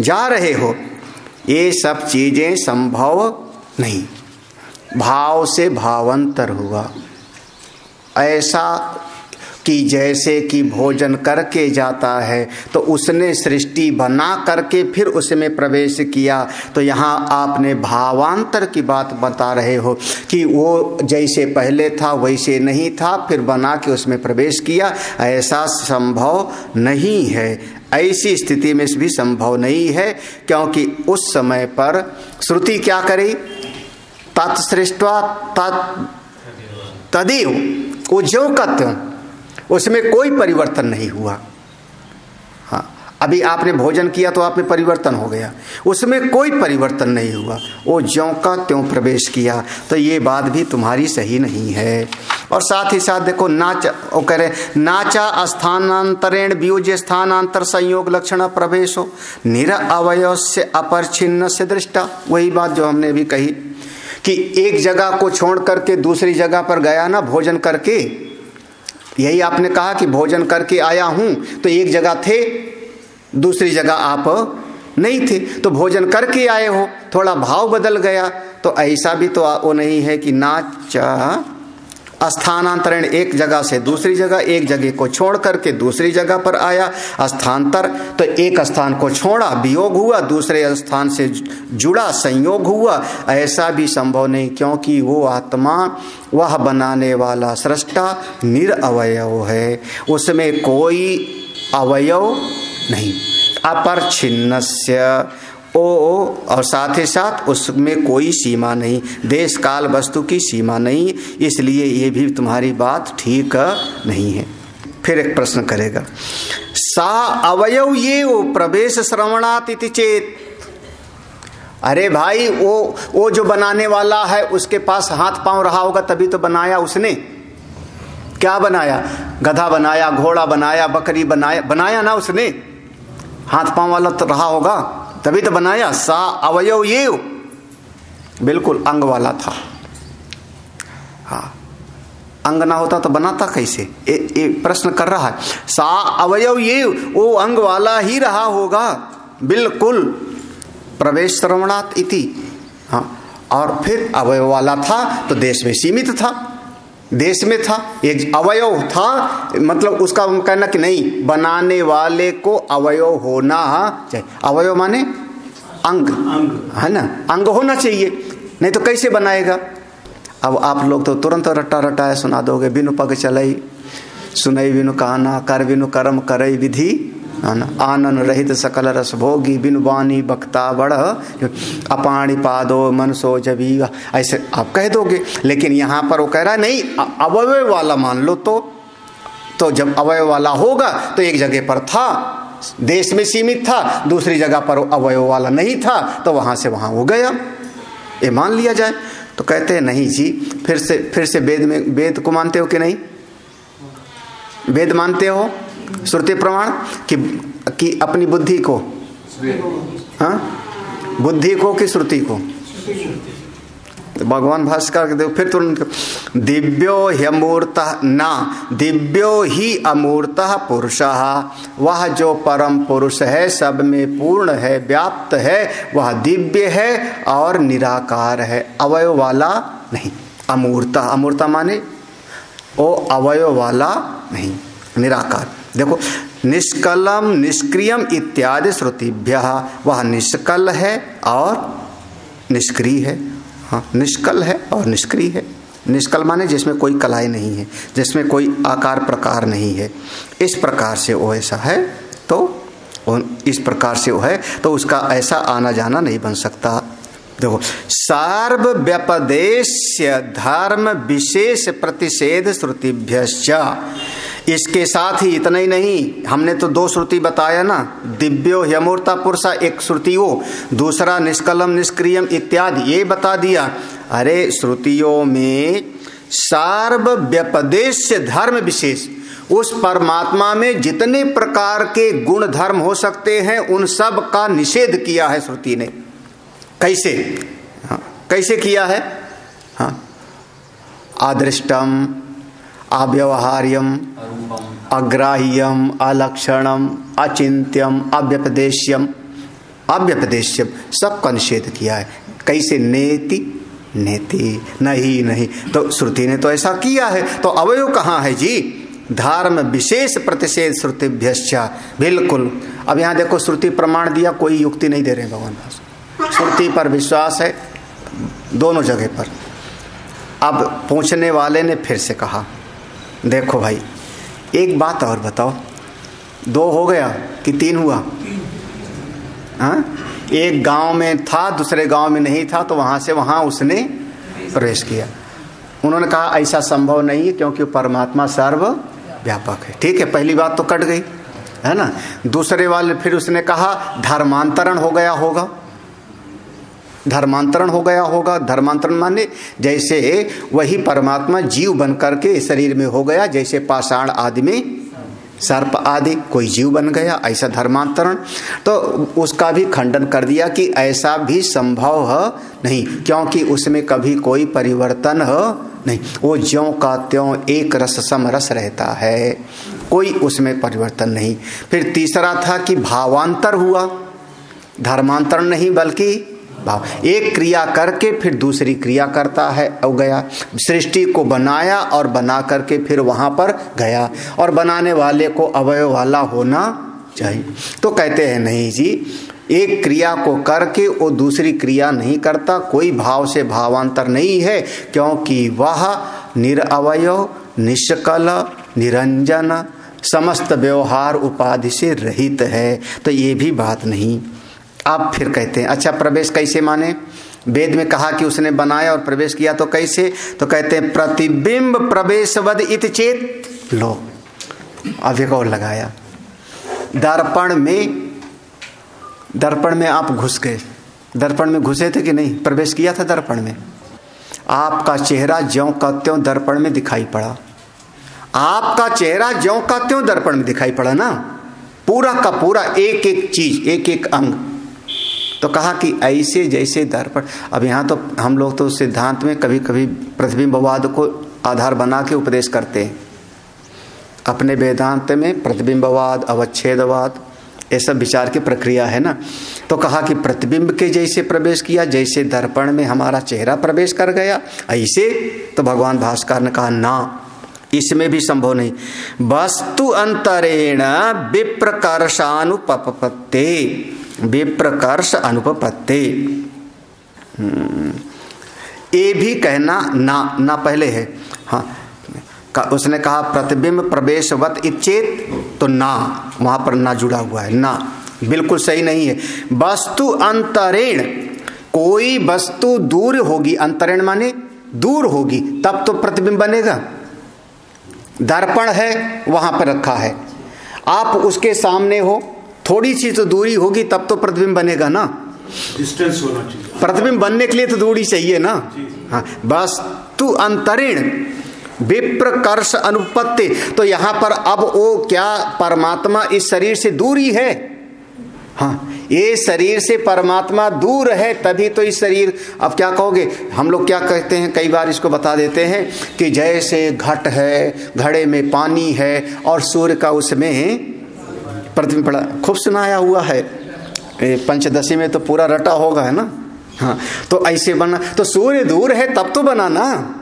जा रहे हो। ये सब चीजें संभव नहीं। भाव से भावांतर हुआ, ऐसा कि जैसे कि भोजन करके जाता है तो उसने सृष्टि बना करके फिर उसमें प्रवेश किया। तो यहाँ आपने भावांतर की बात बता रहे हो कि वो जैसे पहले था वैसे नहीं था, फिर बना के उसमें प्रवेश किया। ऐसा संभव नहीं है। ऐसी स्थिति में भी संभव नहीं है, क्योंकि उस समय पर श्रुति क्या करी? तत्सृष्ट्वा तदेव, वो ज्यों का त्यों, उसमें कोई परिवर्तन नहीं हुआ। हाँ, अभी आपने भोजन किया तो आप में परिवर्तन हो गया, उसमें कोई परिवर्तन नहीं हुआ, वो ज्यों का त्यों प्रवेश किया। तो ये बात भी तुम्हारी सही नहीं है। और साथ ही साथ देखो, वो कह रहे नाचा स्थानांतरेण व्यूज्य स्थानांतर संयोग लक्षण प्रवेशो निरअवयव से अपरछिन्न से दृष्टा। वही बात जो हमने भी कही कि एक जगह को छोड़ करके दूसरी जगह पर गया ना भोजन करके। यही आपने कहा कि भोजन करके आया हूं, तो एक जगह थे, दूसरी जगह आप नहीं थे, तो भोजन करके आए हो, थोड़ा भाव बदल गया। तो ऐसा भी तो वो नहीं है कि नाच स्थानांतरण, एक जगह से दूसरी जगह, एक जगह को छोड़ करके दूसरी जगह पर आया। स्थानांतर तो एक स्थान को छोड़ा, वियोग हुआ, दूसरे स्थान से जुड़ा, संयोग हुआ। ऐसा भी संभव नहीं, क्योंकि वो आत्मा, वह बनाने वाला सृष्टा निरअवयव है, उसमें कोई अवयव नहीं। अपरछिन्नस्य, और साथ ही साथ उसमें कोई सीमा नहीं, देश काल वस्तु की सीमा नहीं। इसलिए ये भी तुम्हारी बात ठीक नहीं है। फिर एक प्रश्न करेगा, सा अवयव ये वो प्रवेश श्रवणात् इति चेत। अरे भाई, वो जो बनाने वाला है उसके पास हाथ पांव रहा होगा, तभी तो बनाया उसने। क्या बनाया? गधा बनाया, घोड़ा बनाया, बकरी बनाया ना उसने। हाथ पांव वाला तो रहा होगा, तभी तो बनाया। सा अवयव ये बिल्कुल अंग वाला था। हाँ, अंग ना होता तो बनाता कैसे? ये प्रश्न कर रहा है। सा अवयव ये, वो अंग वाला ही रहा होगा बिल्कुल। प्रवेश श्रवणात् इति। हाँ, और फिर अवयव वाला था तो देश में सीमित था, देश में था, एक अवयव था। मतलब उसका कहना कि नहीं, बनाने वाले को अवयव होना चाहिए। अवयव माने अंग, है ना, अंग होना चाहिए, नहीं तो कैसे बनाएगा? अब आप लोग तो तुरंत रट्टा रटाया सुना दोगे। बिनु पग चलई सुनई बिनु कहना, कर बिनु कर्म करई विधि आनन रहित सकल रस भोगी बिनु बानी बक्ता बड़ अपाणी पादो मनसो जबी, ऐसे आप कह दोगे। लेकिन यहाँ पर वो कह रहा है नहीं, अवयव वाला मान लो। तो जब अवयव वाला होगा तो एक जगह पर था, देश में सीमित था, दूसरी जगह पर अवयव वाला नहीं था, तो वहां से वहां हो गया, ये मान लिया जाए। तो कहते हैं नहीं जी, फिर से वेद को मानते हो कि नहीं? वेद मानते हो, श्रुति प्रमाण कि अपनी बुद्धि को, हाँ, बुद्धि को कि श्रुति को? तो भगवान भास्कर के फिर तुरंत दिव्यो ह्यमूर्तः ना दिव्यो ही अमूर्तः पुरुषः, वह जो परम पुरुष है, सब में पूर्ण है, व्याप्त है, वह दिव्य है और निराकार है, अवयव वाला नहीं। अमूर्तः, अमूर्तः माने वो अवयव वाला नहीं, निराकार। देखो निष्कलम निष्क्रियम इत्यादि श्रुतिभ्यः, वह निष्कल है और निष्क्रिय है। हाँ, निष्कल है और निष्क्रिय है। निष्कल माने जिसमें कोई कलाई नहीं है, जिसमें कोई आकार प्रकार नहीं है, इस प्रकार से वो ऐसा है, तो इस प्रकार से वो है, तो उसका ऐसा आना जाना नहीं बन सकता। देखो सार्व व्यपदेश्य धर्म विशेष प्रतिषेध श्रुतिभ्यश्च, इसके साथ ही इतना ही नहीं, हमने तो 2 श्रुति बताया ना, दिव्यो ह्यमूर्ता पुरुषा एक श्रुति हो, दूसरा निष्कलम निष्क्रियम इत्यादि ये बता दिया। अरे श्रुतियों में सार्व व्यपदेश्य धर्म विशेष, उस परमात्मा में जितने प्रकार के गुण धर्म हो सकते हैं उन सब का निषेध किया है श्रुति ने। कैसे? हाँ, कैसे किया है? हाँ, अदृष्टम अव्यवहार्यम अग्राह्यम अलक्षणम अचिंत्यम अव्यपदेश्यम, अव्यपदेश्यम सबका निषेध किया है। कैसे? नेति नेति, नहीं। तो श्रुति ने तो ऐसा किया है, तो अवयव कहाँ है जी? धर्म विशेष प्रतिषेध श्रुतिभ्यश्च, बिल्कुल। अब यहाँ देखो श्रुति प्रमाण दिया, कोई युक्ति नहीं दे रहे भगवान दास, श्रुति पर विश्वास है दोनों जगह पर। अब पूछने वाले ने फिर से कहा, देखो भाई एक बात और बताओ, 2 हो गया कि 3 हुआ? हाँ, एक गांव में था, दूसरे गांव में नहीं था, तो वहां से वहां उसने प्रवेश किया। उन्होंने कहा ऐसा संभव नहीं है क्योंकि परमात्मा सर्व व्यापक है। ठीक है, पहली बात तो कट गई, है ना। दूसरे वाले फिर उसने कहा धर्मांतरण हो गया होगा, धर्मांतरण हो गया होगा। धर्मांतरण माने जैसे वही परमात्मा जीव बन करके शरीर में हो गया, जैसे पाषाण आदि में सर्प आदि कोई जीव बन गया, ऐसा धर्मांतरण। तो उसका भी खंडन कर दिया कि ऐसा भी संभव है नहीं, क्योंकि उसमें कभी कोई परिवर्तन नहीं, वो ज्यों का त्यों एक रस समरस रहता है, कोई उसमें परिवर्तन नहीं। फिर तीसरा था कि भावांतर हुआ, धर्मांतरण नहीं बल्कि भाव, एक क्रिया करके फिर दूसरी क्रिया करता है, हो गया। सृष्टि को बनाया और बना करके फिर वहां पर गया, और बनाने वाले को अवयव वाला होना चाहिए। तो कहते हैं नहीं जी, एक क्रिया को करके वो दूसरी क्रिया नहीं करता, कोई भाव से भावांतर नहीं है, क्योंकि वह निरअवयव निष्कल निरंजन समस्त व्यवहार उपाधि से रहित है। तो ये भी बात नहीं। आप फिर कहते हैं अच्छा प्रवेश कैसे माने? वेद में कहा कि उसने बनाया और प्रवेश किया, तो कैसे? तो कहते हैं प्रतिबिंब प्रवेशवद इति चेत। लो अब एक और लगाया, दर्पण में आप घुस गए, दर्पण में घुसे थे कि नहीं? प्रवेश किया था दर्पण में, आपका चेहरा ज्यों का त्यों दर्पण में दिखाई पड़ा, आपका चेहरा ज्यों का त्यों दर्पण में दिखाई पड़ा ना, पूरा का पूरा एक एक चीज एक एक अंग। तो कहा कि ऐसे जैसे दर्पण। अब यहाँ तो हम लोग तो सिद्धांत में कभी कभी प्रतिबिंबवाद को आधार बना के उपदेश करते हैं, अपने वेदांत में प्रतिबिंबवाद अवच्छेदवाद ये सब विचार की प्रक्रिया है ना। तो कहा कि प्रतिबिंब के जैसे प्रवेश किया, जैसे दर्पण में हमारा चेहरा प्रवेश कर गया ऐसे। तो भगवान भास्कर ने कहा ना, इसमें भी संभव नहीं। वस्तु अंतरेण विप्रकर्षानुपपत्ते, विप्रकर्ष अनुपपत्ते, ये भी कहना ना पहले है। हाँ, उसने कहा प्रतिबिंब प्रवेशवत इच्छेत, तो ना, वहां पर ना जुड़ा हुआ है, ना, बिल्कुल सही नहीं है। वस्तु अंतरेण, कोई वस्तु दूर होगी, अंतरेण माने दूर होगी, तब तो प्रतिबिंब बनेगा। दर्पण है वहां पर रखा है, आप उसके सामने हो, थोड़ी सी तो दूरी होगी तब तो प्रतिबिंब बनेगा ना। डिस्टेंस होना चाहिए, प्रतिबिंब बनने के लिए तो दूरी चाहिए ना। हाँ, वस्तु अंतरिण विप्रकर्ष अनुपत्ति, तो यहां पर अब वो क्या परमात्मा इस शरीर से दूरी है। हाँ, ये शरीर से परमात्मा दूर है, तभी तो इस शरीर, अब क्या कहोगे, हम लोग क्या कहते हैं, कई बार इसको बता देते हैं कि जैसे घट है, घड़े में पानी है और सूर्य का उसमें प्रतिबिंब पड़ा, खूब सुनाया हुआ है, पंचदशी में तो पूरा रटा होगा, है ना। हाँ, तो ऐसे बना, तो सूर्य दूर है तब तो बना ना,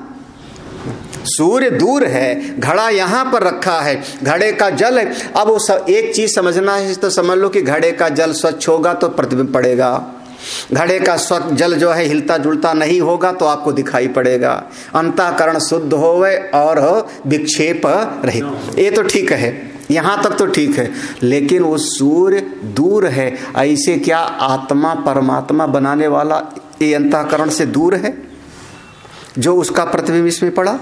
सूर्य दूर है, घड़ा यहां पर रखा है, घड़े का जल है। अब वो एक चीज समझना है, तो समझ लो कि घड़े का जल स्वच्छ होगा तो प्रतिबिंब पड़ेगा, घड़े का स्वच्छ जल जो है हिलता जुलता नहीं होगा तो आपको दिखाई पड़ेगा। अंतःकरण शुद्ध होवे और विक्षेप रहित, ये तो ठीक है, यहां तक तो ठीक है। लेकिन वो सूर्य दूर है, ऐसे क्या आत्मा परमात्मा बनाने वाला ये अंतःकरण से दूर है, जो उसका प्रतिबिंब इसमें पड़ा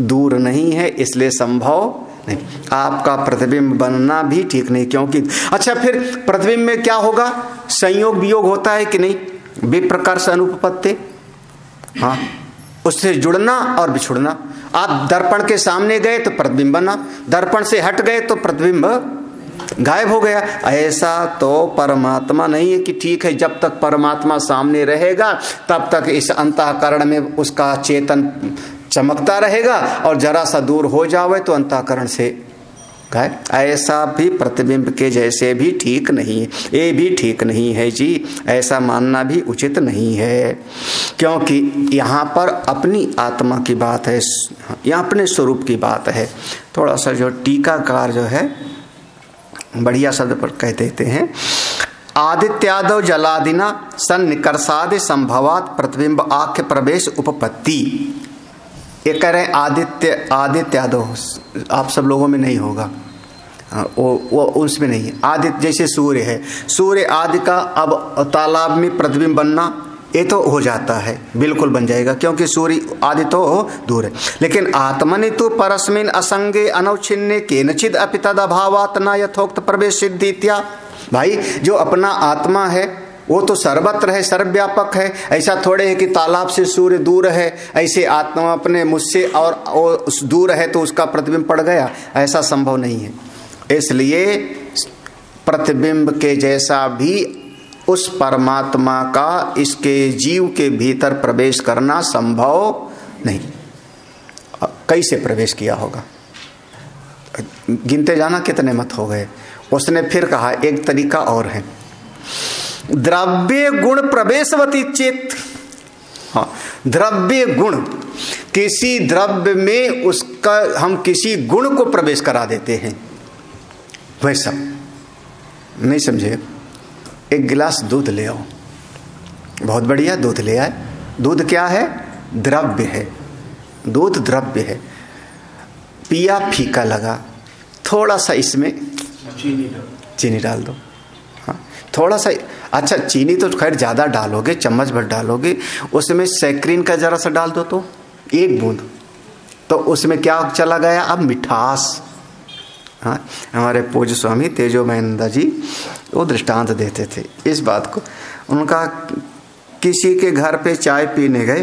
दूर नहीं है, इसलिए संभव नहीं। आपका प्रतिबिंब बनना भी ठीक नहीं, क्योंकि अच्छा फिर प्रतिबिंब में क्या होगा, संयोग वियोग होता है कि नहीं, विप्रकर्ष अनुपपत्ति, हाँ, उससे जुड़ना और बिछुड़ना। आप दर्पण के सामने गए तो प्रतिबिंब बना, दर्पण से हट गए तो प्रतिबिंब गायब हो गया। ऐसा तो परमात्मा नहीं है कि ठीक है जब तक परमात्मा सामने रहेगा तब तक इस अंतःकरण में उसका चेतन चमकता रहेगा, और जरा सा दूर हो जावे तो अंतःकरण से गायब। ऐसा भी प्रतिबिंब के जैसे भी ठीक नहीं है, ये भी ठीक नहीं है जी, ऐसा मानना भी उचित नहीं है, क्योंकि यहाँ पर अपनी आत्मा की बात है, यहाँ अपने स्वरूप की बात है। थोड़ा सा जो टीकाकार जो है बढ़िया शब्द पर कह देते हैं, आदित्यादो जलादिना सन्निकर्षादि संभवात प्रतिबिंब आख्य प्रवेश उपपत्ति। ये कह रहे हैं आदित्यादो, आप सब लोगों में नहीं होगा, वो उसमें नहीं है। आदित्य जैसे सूर्य है, सूर्य आदि का अब तालाब में प्रतिबिंब बनना ये तो हो जाता है, बिल्कुल बन जाएगा, क्योंकि सूर्य आदि तो दूर है। लेकिन आत्मनि तो परस्मिन असंगे अनौच्छिन्ने केनचिद अपि तद अभावात् न यथोक्त प्रवेश सिद्धि इत्या। भाई जो अपना आत्मा है वो तो सर्वत्र है, सर्वव्यापक है। ऐसा थोड़े है कि तालाब से सूर्य दूर है, ऐसे आत्मा अपने मुझसे और दूर है तो उसका प्रतिबिंब पड़ गया, ऐसा संभव नहीं है। इसलिए प्रतिबिंब के जैसा भी उस परमात्मा का इसके जीव के भीतर प्रवेश करना संभव नहीं। कैसे प्रवेश किया होगा, गिनते जाना कितने मत हो गए। उसने फिर कहा एक तरीका और है, द्रव्य गुण प्रवेशवती चेत। हाँ, द्रव्य गुण, किसी द्रव्य में उसका हम किसी गुण को प्रवेश करा देते हैं, वैसा नहीं समझे। एक गिलास दूध ले आओ, बहुत बढ़िया दूध ले आए, दूध क्या है, द्रव्य है, दूध द्रव्य है। पिया फीका लगा, थोड़ा सा इसमें चीनी डाल दो, हाँ थोड़ा सा, अच्छा चीनी तो खैर ज़्यादा डालोगे, चम्मच भर डालोगे, उसमें सैक्रीन का ज़रा सा डाल दो तो एक बूंद, तो उसमें क्या चला गया, अब मिठास। हाँ, हमारे पूज्य स्वामी तेजोमयानंद जी वो दृष्टांत देते थे इस बात को। उनका किसी के घर पे चाय पीने गए,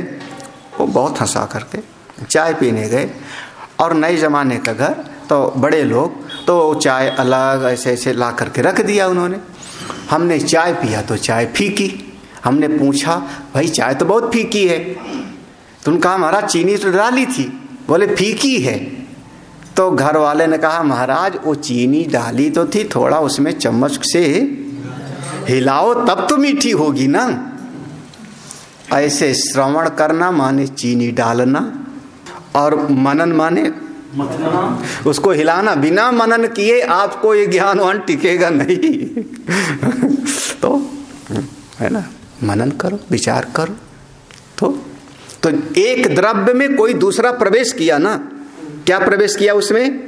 वो बहुत हंसा करके चाय पीने गए, और नए ज़माने का घर तो बड़े लोग, तो चाय अलग ऐसे ऐसे ला करके रख दिया उन्होंने। हमने चाय पिया तो चाय फीकी। हमने पूछा भाई चाय तो बहुत फीकी है, तो उन्होंने कहा हमारा चीनी तो डाली थी, बोले फीकी है। तो घर वाले ने कहा महाराज वो चीनी डाली तो थी, थोड़ा उसमें चम्मच से हिलाओ तब तो मीठी होगी ना। ऐसे श्रवण करना माने चीनी डालना, और मनन माने उसको हिलाना। बिना मनन किए आपको ये ज्ञानवान टिकेगा नहीं। तो है ना, मनन करो, विचार करो। तो एक द्रव्य में कोई दूसरा प्रवेश किया ना, क्या प्रवेश किया उसमें?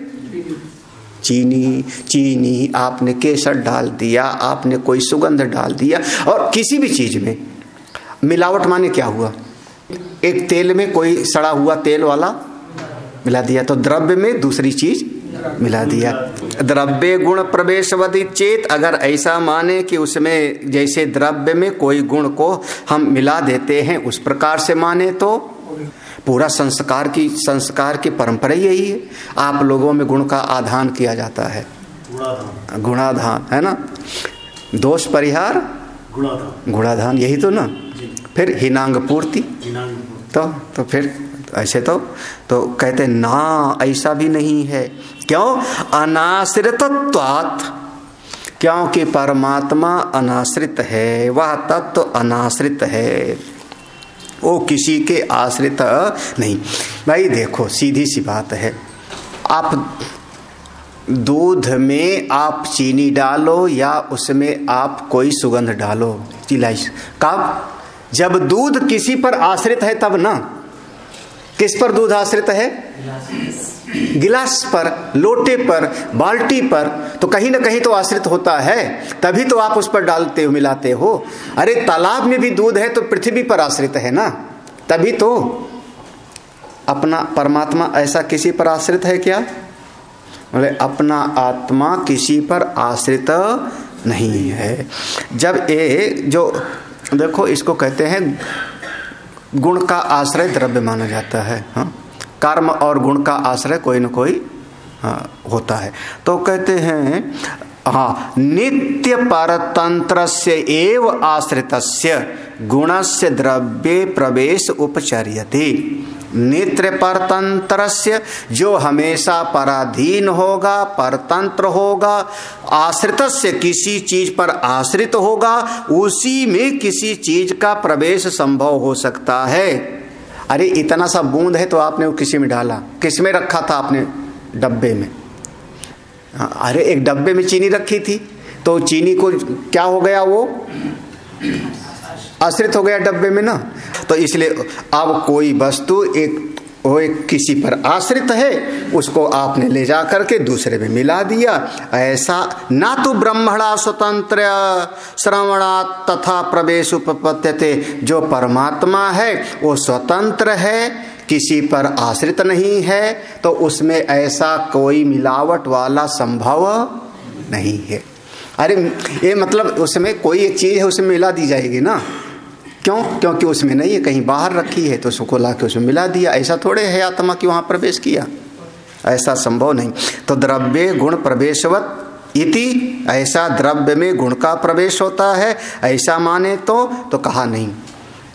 चीनी आपने केसर डाल दिया, आपने कोई सुगंध डाल दिया, और किसी भी चीज में मिलावट माने क्या हुआ? एक तेल में कोई सड़ा हुआ तेल वाला मिला दिया, तो द्रव्य में दूसरी चीज मिला दिया। द्रव्य गुण प्रवेशवती चेत, अगर ऐसा माने कि उसमें जैसे द्रव्य में कोई गुण को हम मिला देते हैं उस प्रकार से माने, तो पूरा संस्कार की परंपरा यही है। आप लोगों में गुण का आधान किया जाता है, गुणाधान है ना, दोष परिहार गुणाधान, यही तो ना। फिर हिनांग पूर्ति, तो फिर ऐसे तो कहते ना, ऐसा भी नहीं है। क्यों? अनाश्रितत्वात्, क्योंकि परमात्मा अनाश्रित है, वह तत्व अनाश्रित है, वो किसी के आश्रित नहीं। भाई देखो सीधी सी बात है, आप दूध में आप चीनी डालो या उसमें आप कोई सुगंध डालो, इलायची, कब? जब दूध किसी पर आश्रित है तब ना। किस पर दूध आश्रित है? गिलास पर, लोटे पर, बाल्टी पर, तो कहीं ना कहीं तो आश्रित होता है, तभी तो आप उस पर डालते हो, मिलाते हो। अरे तालाब में भी दूध है तो पृथ्वी पर आश्रित है ना, तभी तो। अपना परमात्मा ऐसा किसी पर आश्रित है क्या? बोले अपना आत्मा किसी पर आश्रित नहीं है। जब ये जो देखो, इसको कहते हैं गुण का आश्रय द्रव्य माना जाता है। हाँ, कर्म और गुण का आश्रय कोई न कोई होता है। तो कहते हैं हाँ, नित्य परतंत्रस्य एव आश्रितस्य गुणस्य द्रव्ये प्रवेश उपचर्यते। नित्य परतंत्रस्य, जो हमेशा पराधीन होगा, परतंत्र होगा, आश्रितस्य, किसी चीज पर आश्रित होगा, उसी में किसी चीज का प्रवेश संभव हो सकता है। अरे इतना सा बूंद है तो आपने वो किसी में डाला, किस में रखा था आपने? डब्बे में। अरे एक डब्बे में चीनी रखी थी, तो चीनी को क्या हो गया? वो आश्रित हो गया डब्बे में ना। तो इसलिए अब कोई वस्तु एक किसी पर आश्रित है, उसको आपने ले जा करके दूसरे में मिला दिया। ऐसा ना तो ब्रह्मणा स्वतंत्र श्रवणा तथा प्रवेश उपपद्यते, जो परमात्मा है वो स्वतंत्र है, किसी पर आश्रित नहीं है, तो उसमें ऐसा कोई मिलावट वाला संभव नहीं है। अरे ये मतलब उसमें कोई एक चीज है उसमें मिला दी जाएगी ना, क्यों? क्योंकि उसमें नहीं है, कहीं बाहर रखी है तो उसको ला के उसमें मिला दिया। ऐसा थोड़े है आत्मा की वहां प्रवेश किया, ऐसा संभव नहीं। तो द्रव्य गुण प्रवेशवत इति, ऐसा द्रव्य में गुण का प्रवेश होता है, ऐसा माने तो कहा नहीं।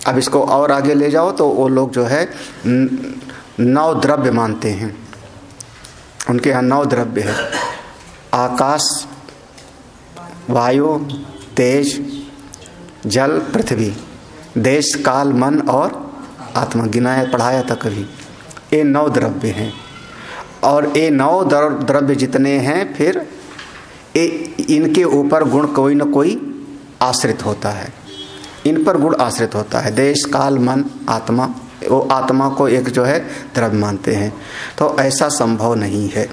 अब इसको और आगे ले जाओ तो वो लोग जो है 9 द्रव्य मानते हैं, उनके यहाँ 9 द्रव्य है। आकाश, वायु, तेज, जल, पृथ्वी, देश, काल, मन और आत्मा। गिनाया पढ़ाया था कभी। ये 9 द्रव्य हैं, और ये 9 द्रव्य जितने हैं, फिर इनके ऊपर गुण कोई न कोई आश्रित होता है, इन पर गुण आश्रित होता है। देश, काल, मन, आत्मा, वो आत्मा को एक जो है द्रव्य मानते हैं। तो ऐसा संभव नहीं है,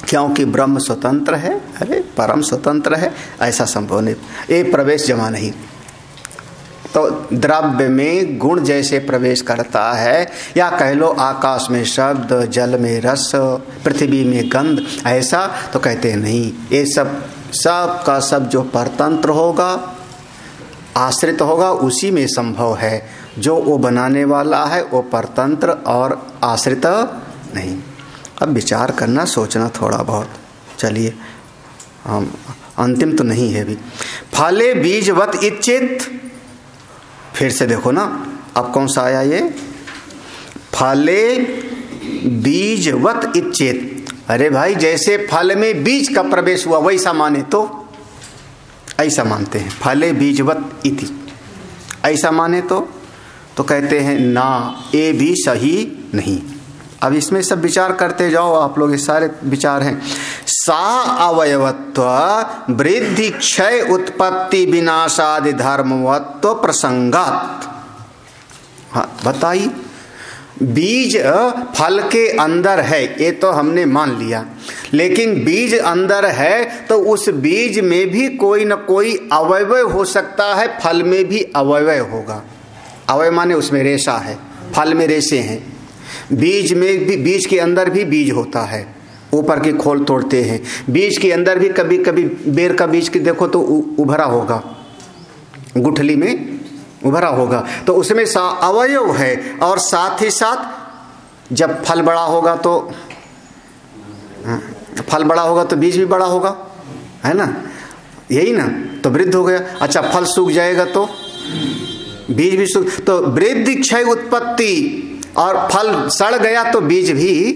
क्योंकि ब्रह्म स्वतंत्र है, अरे परम स्वतंत्र है, ऐसा संभव नहीं, ये प्रवेश जमा नहीं। तो द्रव्य में गुण जैसे प्रवेश करता है, या कह लो आकाश में शब्द, जल में रस, पृथ्वी में गंध, ऐसा तो कहते नहीं। ये सब का सब जो परतंत्र होगा, आश्रित होगा, उसी में संभव है। जो वो बनाने वाला है वो परतंत्र और आश्रित नहीं। अब विचार करना, सोचना थोड़ा बहुत। चलिए, हम अंतिम तो नहीं है भी। फले बीजवत इच्छित, फिर से देखो ना, अब कौन सा आया ये? फले बीजवत इच्छित। अरे भाई, जैसे फल में बीज का प्रवेश हुआ वैसा माने तो ऐसा मानते हैं। फले बीजवत इति, ऐसा माने तो कहते हैं ना, ये भी सही नहीं। अब इसमें सब विचार करते जाओ आप लोग, ये सारे विचार हैं। सा अवयवत्व वृद्धि क्षय उत्पत्ति विनाशादि धर्मवत्व प्रसंगात। हाँ बताइए, बीज फल के अंदर है ये तो हमने मान लिया, लेकिन बीज अंदर है तो उस बीज में भी कोई न कोई अवयव हो सकता है, फल में भी अवयव होगा। अवयव माने उसमें रेशा है, फल में रेशे हैं, बीज में भी, बीज के अंदर भी बीज होता है, ऊपर की खोल तोड़ते हैं, बीज के अंदर भी कभी कभी बेर का बीज की देखो तो उभरा होगा, गुठली में उभरा होगा, तो उसमें अवयव है। और साथ ही साथ जब फल बड़ा होगा तो बीज भी बड़ा होगा, है ना, यही ना, तो वृद्ध हो गया। अच्छा, फल सूख जाएगा तो बीज भी सूख, तो वृद्धि क्षय उत्पत्ति, और फल सड़ गया तो बीज भी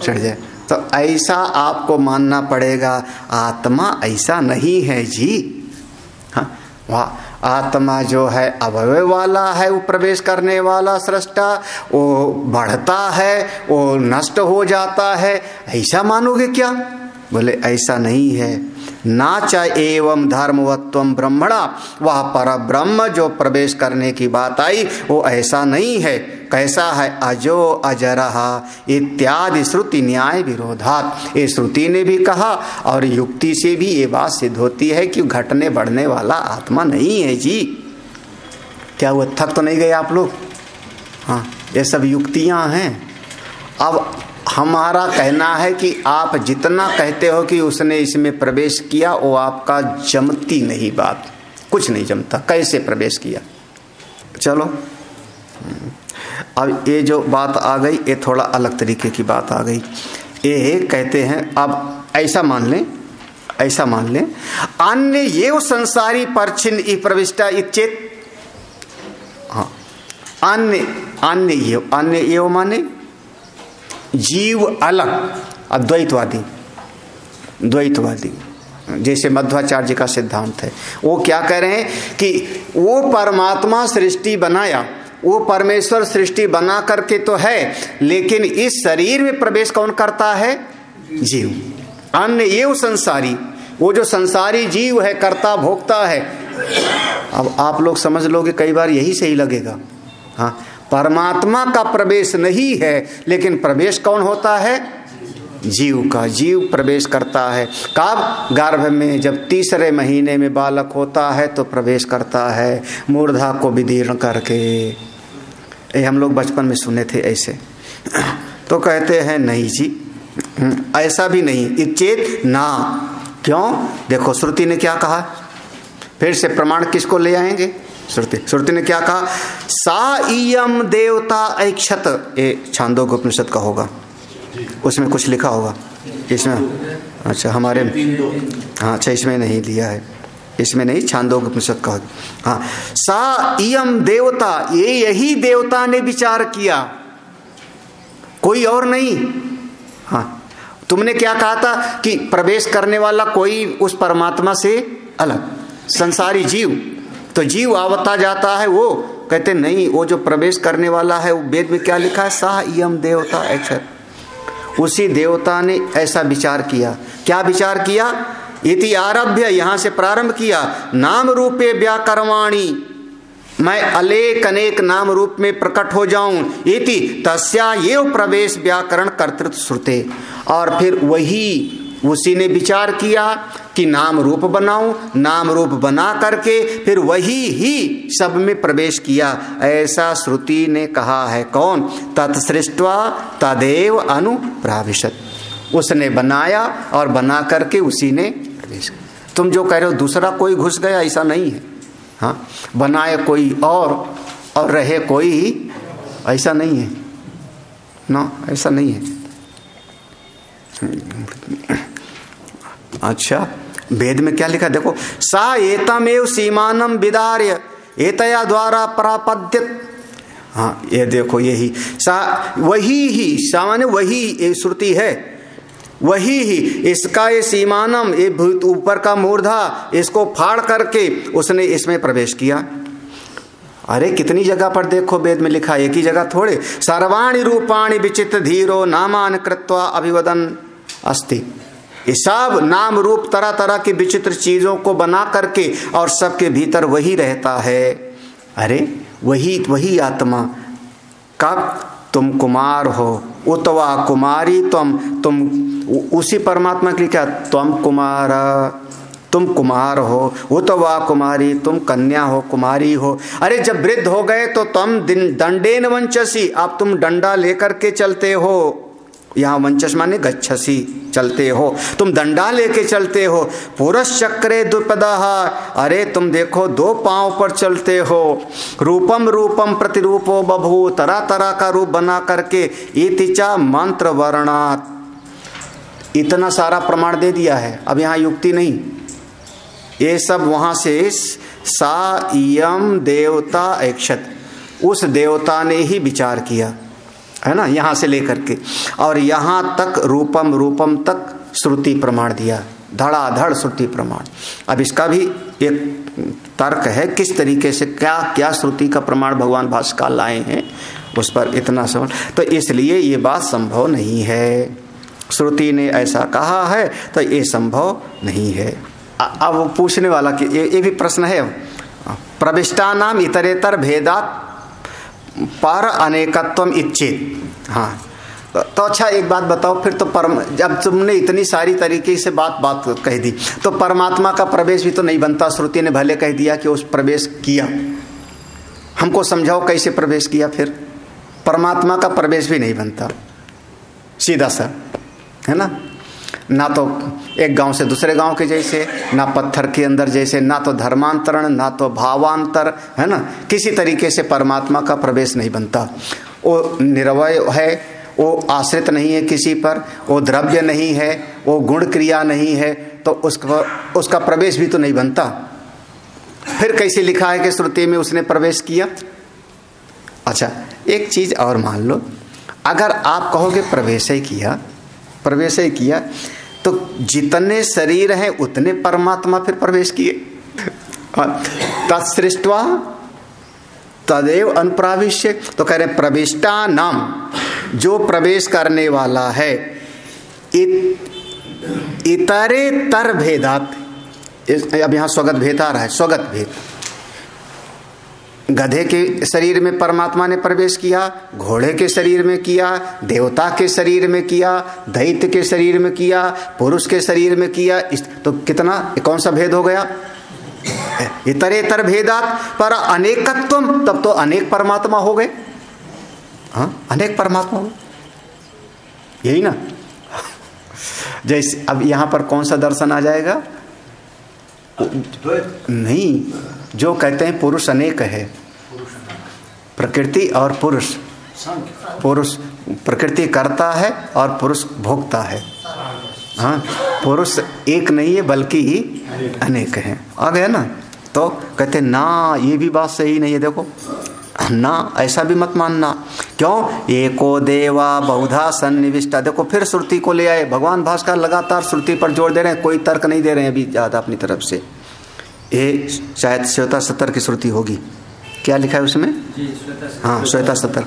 सड़ जाए। तो ऐसा आपको मानना पड़ेगा, आत्मा ऐसा नहीं है जी। हाँ, वाह, आत्मा जो है अवयव वाला है, वो प्रवेश करने वाला सृष्टा, वो बढ़ता है, वो नष्ट हो जाता है, ऐसा मानोगे क्या? बोले ऐसा नहीं है। ना च एवं धर्मवत्वम ब्रह्मणा, वह पर ब्रह्म जो प्रवेश करने की बात आई वो ऐसा नहीं है। कैसा है? अजो अजरहा इत्यादि श्रुति न्याय विरोधात, ये श्रुति ने भी कहा और युक्ति से भी ये बात सिद्ध होती है कि घटने बढ़ने वाला आत्मा नहीं है जी। क्या हुआ, थक तो नहीं गए आप लोग? हाँ, ये सब युक्तियां हैं। अब हमारा कहना है कि आप जितना कहते हो कि उसने इसमें प्रवेश किया, वो आपका जमती नहीं बात, कुछ नहीं जमता। कैसे प्रवेश किया? चलो, अब ये जो बात आ गई ये थोड़ा अलग तरीके की बात आ गई। ये कहते हैं, अब ऐसा मान लें अन्य ये संसारी परछिन ई प्रविष्टा इच्छेत। हाँ, अन्य ये माने जीव अलग। अब द्वैतवादी जैसे मध्वाचार्य जी का सिद्धांत है, वो क्या कह रहे हैं कि वो परमात्मा सृष्टि बनाया, वो परमेश्वर सृष्टि बना करके तो है, लेकिन इस शरीर में प्रवेश कौन करता है? जीव। अन्य ये संसारी, वो जो संसारी जीव है, कर्ता भोक्ता है। अब आप लोग समझ लोगे, कई बार यही सही लगेगा। हाँ, परमात्मा का प्रवेश नहीं है, लेकिन प्रवेश कौन होता है? जीव का। जीव प्रवेश करता है कब? गर्भ में जब तीसरे महीने में बालक होता है तो प्रवेश करता है, मूर्धा को विदीर्ण करके। ये हम लोग बचपन में सुने थे ऐसे। तो कहते हैं नहीं जी, ऐसा भी नहीं, इच्छेत ना। क्यों? देखो श्रुति ने क्या कहा, फिर से प्रमाण किसको ले आएंगे? श्रुति ने क्या कहा? सा इयम देवता ऐक्षत। ये छांदोग्य उपनिषद का होगा, उसमें कुछ लिखा होगा इसमें। अच्छा, हमारे हाँ, अच्छा इसमें नहीं लिया है, इसमें नहीं, छांदोग्य उपनिषद का। हाँ, सा इयम देवता, ये यही देवता ने विचार किया, कोई और नहीं। हाँ, तुमने क्या कहा था कि प्रवेश करने वाला कोई उस परमात्मा से अलग, संसारी जीव। तो जीव आवता जाता है, वो कहते नहीं, वो जो प्रवेश करने वाला है, वो वेद में क्या लिखा है? सा इयम देवता ऐक्षत। उसी देवता ने ऐसा विचार किया। क्या विचार किया? इति आरभ्य, यहाँ से प्रारंभ किया। नाम रूपे व्याकरवाणी, मैं अनेक अनेक नाम रूप में प्रकट हो जाऊं। इति तस्या ये प्रवेश व्याकरण कर्तृत्व श्रुते। और फिर वही उसी ने विचार किया कि नाम रूप बनाऊं, नाम रूप बना करके फिर वही ही सब में प्रवेश किया, ऐसा श्रुति ने कहा है। कौन? तत्सृष्ट्वा तदेव अनुप्राविशत। उसने बनाया और बना करके उसी ने प्रवेश किया। तुम जो कह रहे हो दूसरा कोई घुस गया, ऐसा नहीं है। हाँ, बनाए कोई और रहे कोई, ऐसा नहीं है ना, ऐसा नहीं है। अच्छा, वेद में क्या लिखा? देखो, सा एतमेव सीमानम विदार्य एतया द्वारा प्रापद्यत। हाँ, ये देखो, यही सा, वही ही, सामान्य वही, ये श्रुति है, वही ही इसका ये सीमानम, ये ऊपर का मूर्धा, इसको फाड़ करके उसने इसमें प्रवेश किया। अरे कितनी जगह पर देखो वेद में लिखा, एक ही जगह थोड़े। सर्वाणि रूपाणि विचित्र धीरो नामान कृत्वा अभिवदन अस्ति। ये सब नाम रूप तरह तरह की विचित्र चीजों को बना करके और सबके भीतर वही रहता है। अरे वही आत्मा कब? तुम कुमार हो, उतवा कुमारी तुम उसी परमात्मा के लिए क्या, तुम कुमार हो, उतवा कुमारी तुम कन्या हो, कुमारी हो। अरे जब वृद्ध हो गए तो तुम दंडेन वंचसी, अब तुम डंडा लेकर के चलते हो। यहाँ वंचस माने गच्छसी, चलते हो, तुम डंडा लेके चलते हो। पुरुष चक्रे द्विपदः, अरे तुम देखो 2 पांव पर चलते हो। रूपम रूपम प्रतिरूपो बभू, तरह तरह का रूप बना करके। इतिचा मंत्र वर्णात, इतना सारा प्रमाण दे दिया है, अब यहाँ युक्ति नहीं, ये सब वहां से सा यम देवता ऐक्षत, उस देवता ने ही विचार किया है ना, यहां से लेकर के और यहां तक रूपम रूपम तक श्रुति प्रमाण दिया, धड़ाधड़ श्रुति प्रमाण। अब इसका भी एक तर्क है किस तरीके से क्या क्या श्रुति का प्रमाण भगवान भाष्यकार लाए हैं, उस पर इतना समझ। तो इसलिए ये बात संभव नहीं है, श्रुति ने ऐसा कहा है तो ये संभव नहीं है। अब वो पूछने वाला कि ये भी प्रश्न है, प्रविष्टा नाम इतरेतर भेदात पर अनेकत्वम इच्छित। हाँ तो अच्छा एक बात बताओ फिर, तो जब तुमने इतनी सारी तरीके से बात कह दी तो परमात्मा का प्रवेश भी तो नहीं बनता। श्रुति ने भले कह दिया कि उस प्रवेश किया, हमको समझाओ कैसे प्रवेश किया, फिर परमात्मा का प्रवेश भी नहीं बनता सीधा सा, है ना तो एक गांव से दूसरे गांव के जैसे, ना पत्थर के अंदर जैसे, ना तो धर्मांतरण ना तो भावांतर, है ना, किसी तरीके से परमात्मा का प्रवेश नहीं बनता। वो निरवय है, वो आश्रित नहीं है किसी पर, वो द्रव्य नहीं है, वो गुण क्रिया नहीं है, तो उसका प्रवेश भी तो नहीं बनता। फिर कैसे लिखा है कि श्रुति में उसने प्रवेश किया। अच्छा एक चीज और मान लो, अगर आप कहोगे प्रवेश ही किया तो जितने शरीर हैं उतने परमात्मा फिर प्रवेश किए। तत्सृष्ट्वा तदेव अनुप्राविश्य, तो कह रहे प्रविष्टा नाम, जो प्रवेश करने वाला है, इतरे तर भेदात, अब यहां स्वगत भेद आ रहा है, स्वगत भेद। गधे के शरीर में परमात्मा ने प्रवेश किया, घोड़े के शरीर में किया, देवता के शरीर में किया, दैत्य के शरीर में किया, पुरुष के शरीर में किया, तो कितना, कौन सा भेद हो गया, इतरेतर भेदात पर अनेकत्वम, तब तो अनेक परमात्मा हो गए। हाँ अनेक परमात्मा हो, यही ना। जैसे अब यहां पर कौन सा दर्शन आ जाएगा, नहीं, जो कहते हैं पुरुष अनेक है, प्रकृति और पुरुष प्रकृति करता है और पुरुष भोगता है। हाँ पुरुष एक नहीं है बल्कि अनेक है, आ गया ना। तो कहते ना ये भी बात सही नहीं है, देखो ना ऐसा भी मत मानना। क्यों, एको देवा बहुधा सन्निविष्टा, देखो फिर श्रुति को ले आए। भगवान भास्कर लगातार श्रुति पर जोर दे रहे हैं, कोई तर्क नहीं दे रहे हैं अभी ज्यादा अपनी तरफ से। ये शायद श्वेता 70 की श्रुति होगी, क्या लिखा है उसमें, हाँ श्वेता 70।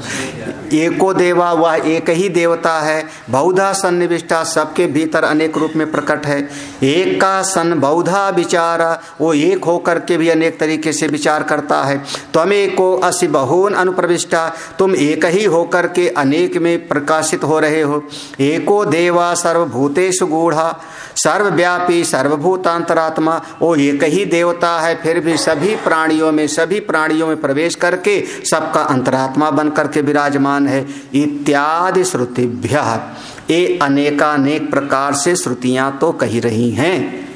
एको देवा, वह एक ही देवता है, बहुधा सन्निविष्टा, सबके भीतर अनेक रूप में प्रकट है। एक का सन बहुधा विचारा, वो एक होकर के भी अनेक तरीके से विचार करता है। त्वमेको असि बहून अनुप्रविष्टा, तुम एक ही होकर के अनेक में प्रकाशित हो रहे हो। एको देवा सर्वभूतेषु गूढ़ा, सर्वव्यापी सर्वभूतांतरात्मा, वो एक ही देवता है, फिर भी सभी प्राणियों में प्रवेश करके सबका अंतरात्मा बन करके विराजमान है। इत्यादि श्रुतिभ्यः, ये अनेकानेक प्रकार से श्रुतियां तो कही रही हैं।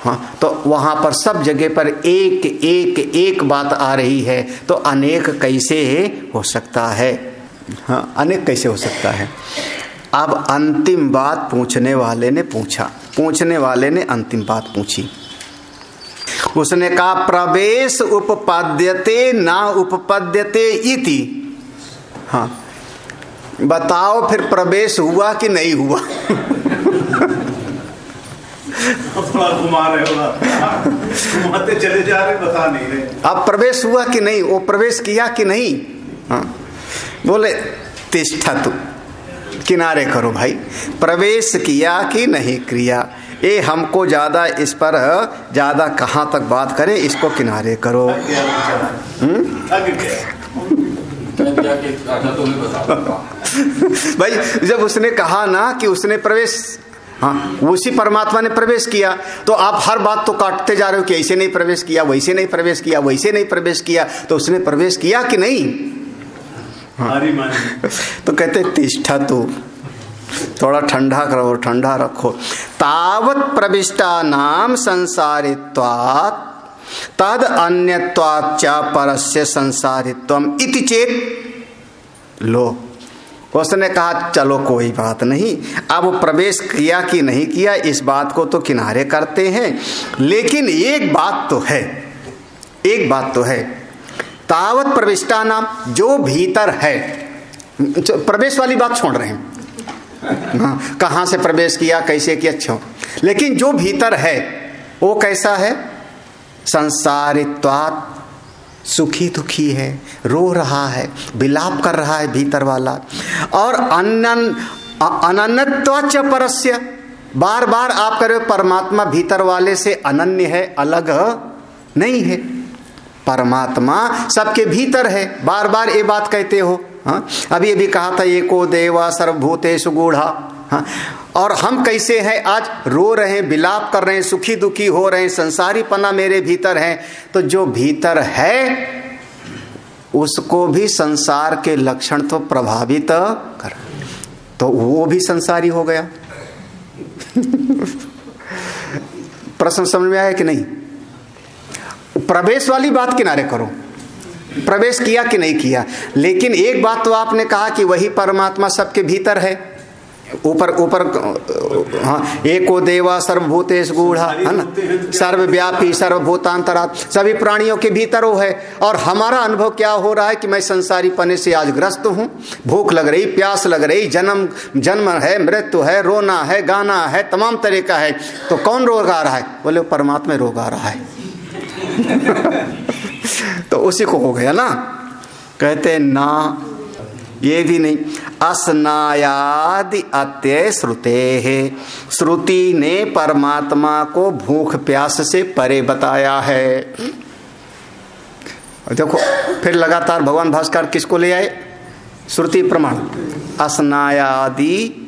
हाँ तो वहां पर सब जगह पर एक बात आ रही है, तो अनेक कैसे हो सकता है। हाँ अनेक कैसे हो सकता है। अब अंतिम बात पूछने वाले ने अंतिम बात पूछी। उसने कहा प्रवेश उपपद्यते ना उपपद्यते इति। हाँ बताओ फिर प्रवेश हुआ कि नहीं हुआ। घुमा रहे घुमाते चले जा रहे, बता नहीं रहे। अब प्रवेश हुआ कि नहीं, वो प्रवेश किया कि नहीं। हाँ बोले तिष्ठतु, किनारे करो भाई, प्रवेश किया कि नहीं किया, ये हमको ज्यादा इस पर ज्यादा कहाँ तक बात करें, इसको किनारे करो। दिया कि अच्छा तुम्हें बता भाई जब उसने कहा ना कि उसने प्रवेश, हाँ उसी परमात्मा ने प्रवेश किया, तो आप हर बात तो काटते जा रहे हो कि ऐसे नहीं प्रवेश किया, वैसे नहीं प्रवेश किया, वैसे नहीं प्रवेश किया। तो उसने प्रवेश किया कि नहीं? हाँ। तो कहते तिष्ठा तू, थोड़ा ठंडा करो, ठंडा रखो। तावत प्रविष्टा नाम संसारित्वात् तद अन्यत्वात् च परस्य संसारित्वम इति चेत। लो उसने कहा चलो कोई बात नहीं, अब वो प्रवेश किया कि नहीं किया इस बात को तो किनारे करते हैं, लेकिन एक बात तो है, एक बात तो है, तावत प्रविष्टा नाम, जो भीतर है, प्रवेश वाली बात छोड़ रहे हैं, हाँ कहाँ से प्रवेश किया कैसे किया अच्छा, लेकिन जो भीतर है वो कैसा है? संसारित्वात्, सुखी दुखी है, रो रहा है, विलाप कर रहा है भीतर वाला। और अनन्यत्वाच्च परस्य, बार बार आप कह रहे हो परमात्मा भीतर वाले से अनन्य है, अलग नहीं है। परमात्मा सबके भीतर है, बार बार ये बात कहते हो। हाँ अभी अभी कहा था एको देवा सर्वभूतेषु गूढ़ा। हाँ और हम कैसे हैं? आज रो रहे हैं, विलाप कर रहे हैं, सुखी दुखी हो रहे हैं, संसारीपना मेरे भीतर है। तो जो भीतर है उसको भी संसार के लक्षण तो प्रभावित कर, तो वो भी संसारी हो गया। प्रश्न समझ में आया कि नहीं? प्रवेश वाली बात किनारे करो, प्रवेश किया कि नहीं किया, लेकिन एक बात तो आपने कहा कि वही परमात्मा सबके भीतर है, ऊपर ऊपर, हाँ एको देवा सर्वभूतेषु गूढ़ा, है ना, सर्वव्यापी सर्वभूतांतरात्, सभी प्राणियों के भीतर वो है। और हमारा अनुभव क्या हो रहा है कि मैं संसारी पने से आज ग्रस्त हूँ, भूख लग रही, प्यास लग रही, जन्म है, मृत्यु है, रोना है, गाना है, तमाम तरह का है। तो कौन रोग आ रहा है? बोले परमात्मा रोग आ रहा है। तो उसी को हो गया ना, कहते ना ये भी नहीं। असनायादि अत्यय श्रुते है, श्रुति ने परमात्मा को भूख प्यास से परे बताया है। देखो फिर लगातार भगवान भास्कर किसको ले आए? श्रुति प्रमाण। असनायादि,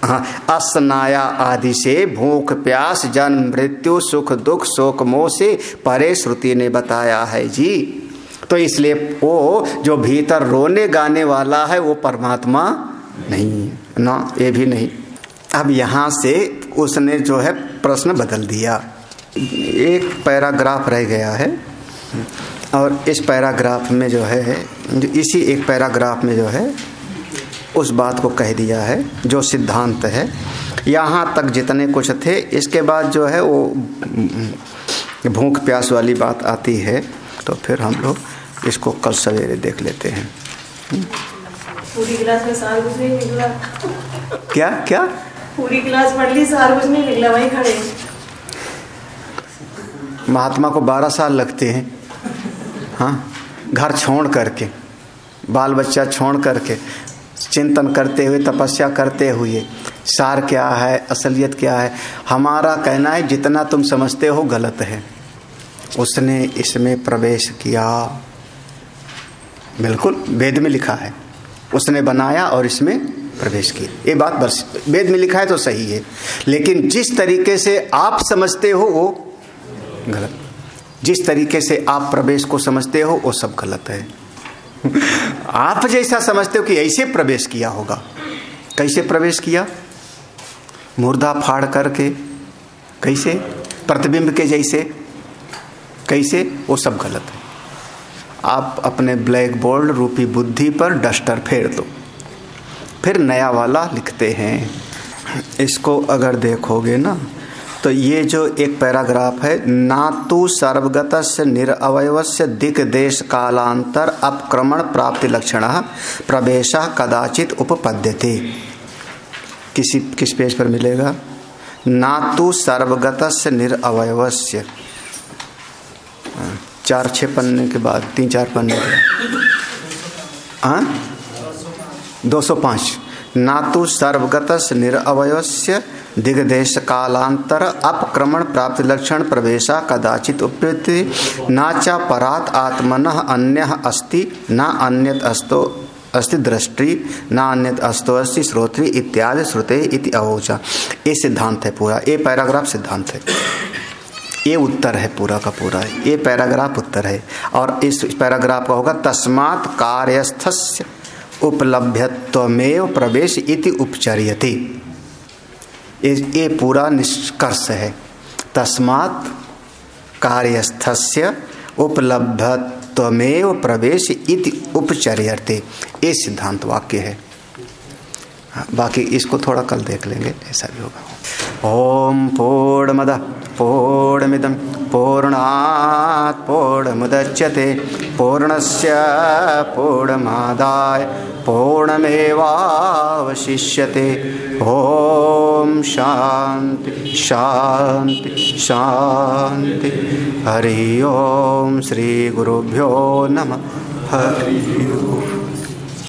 हाँ असनाया आदि से भूख प्यास जन्म मृत्यु सुख दुख शोक मोह से परे श्रुति ने बताया है जी। तो इसलिए वो जो भीतर रोने गाने वाला है वो परमात्मा नहीं ना, ये भी नहीं। अब यहाँ से उसने जो है प्रश्न बदल दिया, एक पैराग्राफ रह गया है और इस पैराग्राफ में जो है, इसी एक पैराग्राफ में जो है उस बात को कह दिया है जो सिद्धांत है। यहाँ तक जितने कुछ थे, इसके बाद जो है वो भूख प्यास वाली बात आती है, तो फिर हम लोग इसको कल सवेरे देख लेते हैं। पूरी क्लास में सार कुछ नहीं निकला। क्या क्या? पूरी क्लास पढ़ ली, सार कुछ नहीं निकला, वहीं खड़े। महात्मा को 12 साल लगते हैं, हाँ घर छोड़ करके, बाल बच्चा छोड़ करके, चिंतन करते हुए, तपस्या करते हुए, सार क्या है, असलियत क्या है। हमारा कहना है जितना तुम समझते हो गलत है। उसने इसमें प्रवेश किया, बिल्कुल वेद में लिखा है, उसने बनाया और इसमें प्रवेश किया। ये बात बस वेद में लिखा है तो सही है, लेकिन जिस तरीके से आप समझते हो वो गलत, जिस तरीके से आप प्रवेश को समझते हो वो सब गलत है। आप जैसा समझते हो कि ऐसे प्रवेश किया होगा, कैसे प्रवेश किया? मुर्दा फाड़ करके, कैसे? प्रतिबिंब के जैसे, कैसे? वो सब गलत है। आप अपने ब्लैक बोर्ड रूपी बुद्धि पर डस्टर फेर दो, फिर नया वाला लिखते हैं। इसको अगर देखोगे ना तो ये जो एक पैराग्राफ है, ना तो सर्वगतस्य निरअवयवस्य दिक् देश कालांतर अपक्रमण प्राप्ति लक्षण प्रवेश कदाचित उपपद्यते। किस पेज पर मिलेगा? ना तो सर्वगतस्य निरअवयवस्य, 4-6 पन्ने के बाद, 3-4 पन्ने के बाद, हाँ 205। ना तो सर्वगतस्य निरअवयवस्य दिग्देश कालांतर अपक्रमण प्राप्ति लक्षण प्रवेशा कदाचित उपयुक्ति नाचा परात आत्मनः अन्यः अस्ति न अन्यत अस्तो अस्ति दृष्टि न अन्यत अस्तो अस्ति श्रोत्री इत्यादि श्रुते इति अवोचा। ये सिद्धांत है पूरा, ये पैराग्राफ सिद्धांत है, ये उत्तर है पूरा का पूरा, ये पैराग्राफ उत्तर है। और इस पैराग्राफ का होगा तस्मात् कार्यस्थस्य उपलभ्यत्वमेव प्रवेश इति उपचर्यते। ये पूरा निष्कर्ष है। तस्मात् कार्यस्थस्य उपलभ्यत्वमेव प्रवेश इति उपचर्यते, ये सिद्धांत वाक्य है। बाकी इसको थोड़ा कल देख लेंगे, ऐसा भी होगा। ओम पूर्णमदः पूर्णमिदं पूर्णात् पूर्णमुदच्यते पूर्णस्य पूर्णमादाय पूर्णमेवावशिष्यते। ओम शांति शांति शांति। हरि ओम। श्री गुरुभ्यो नमः। हरि ओम।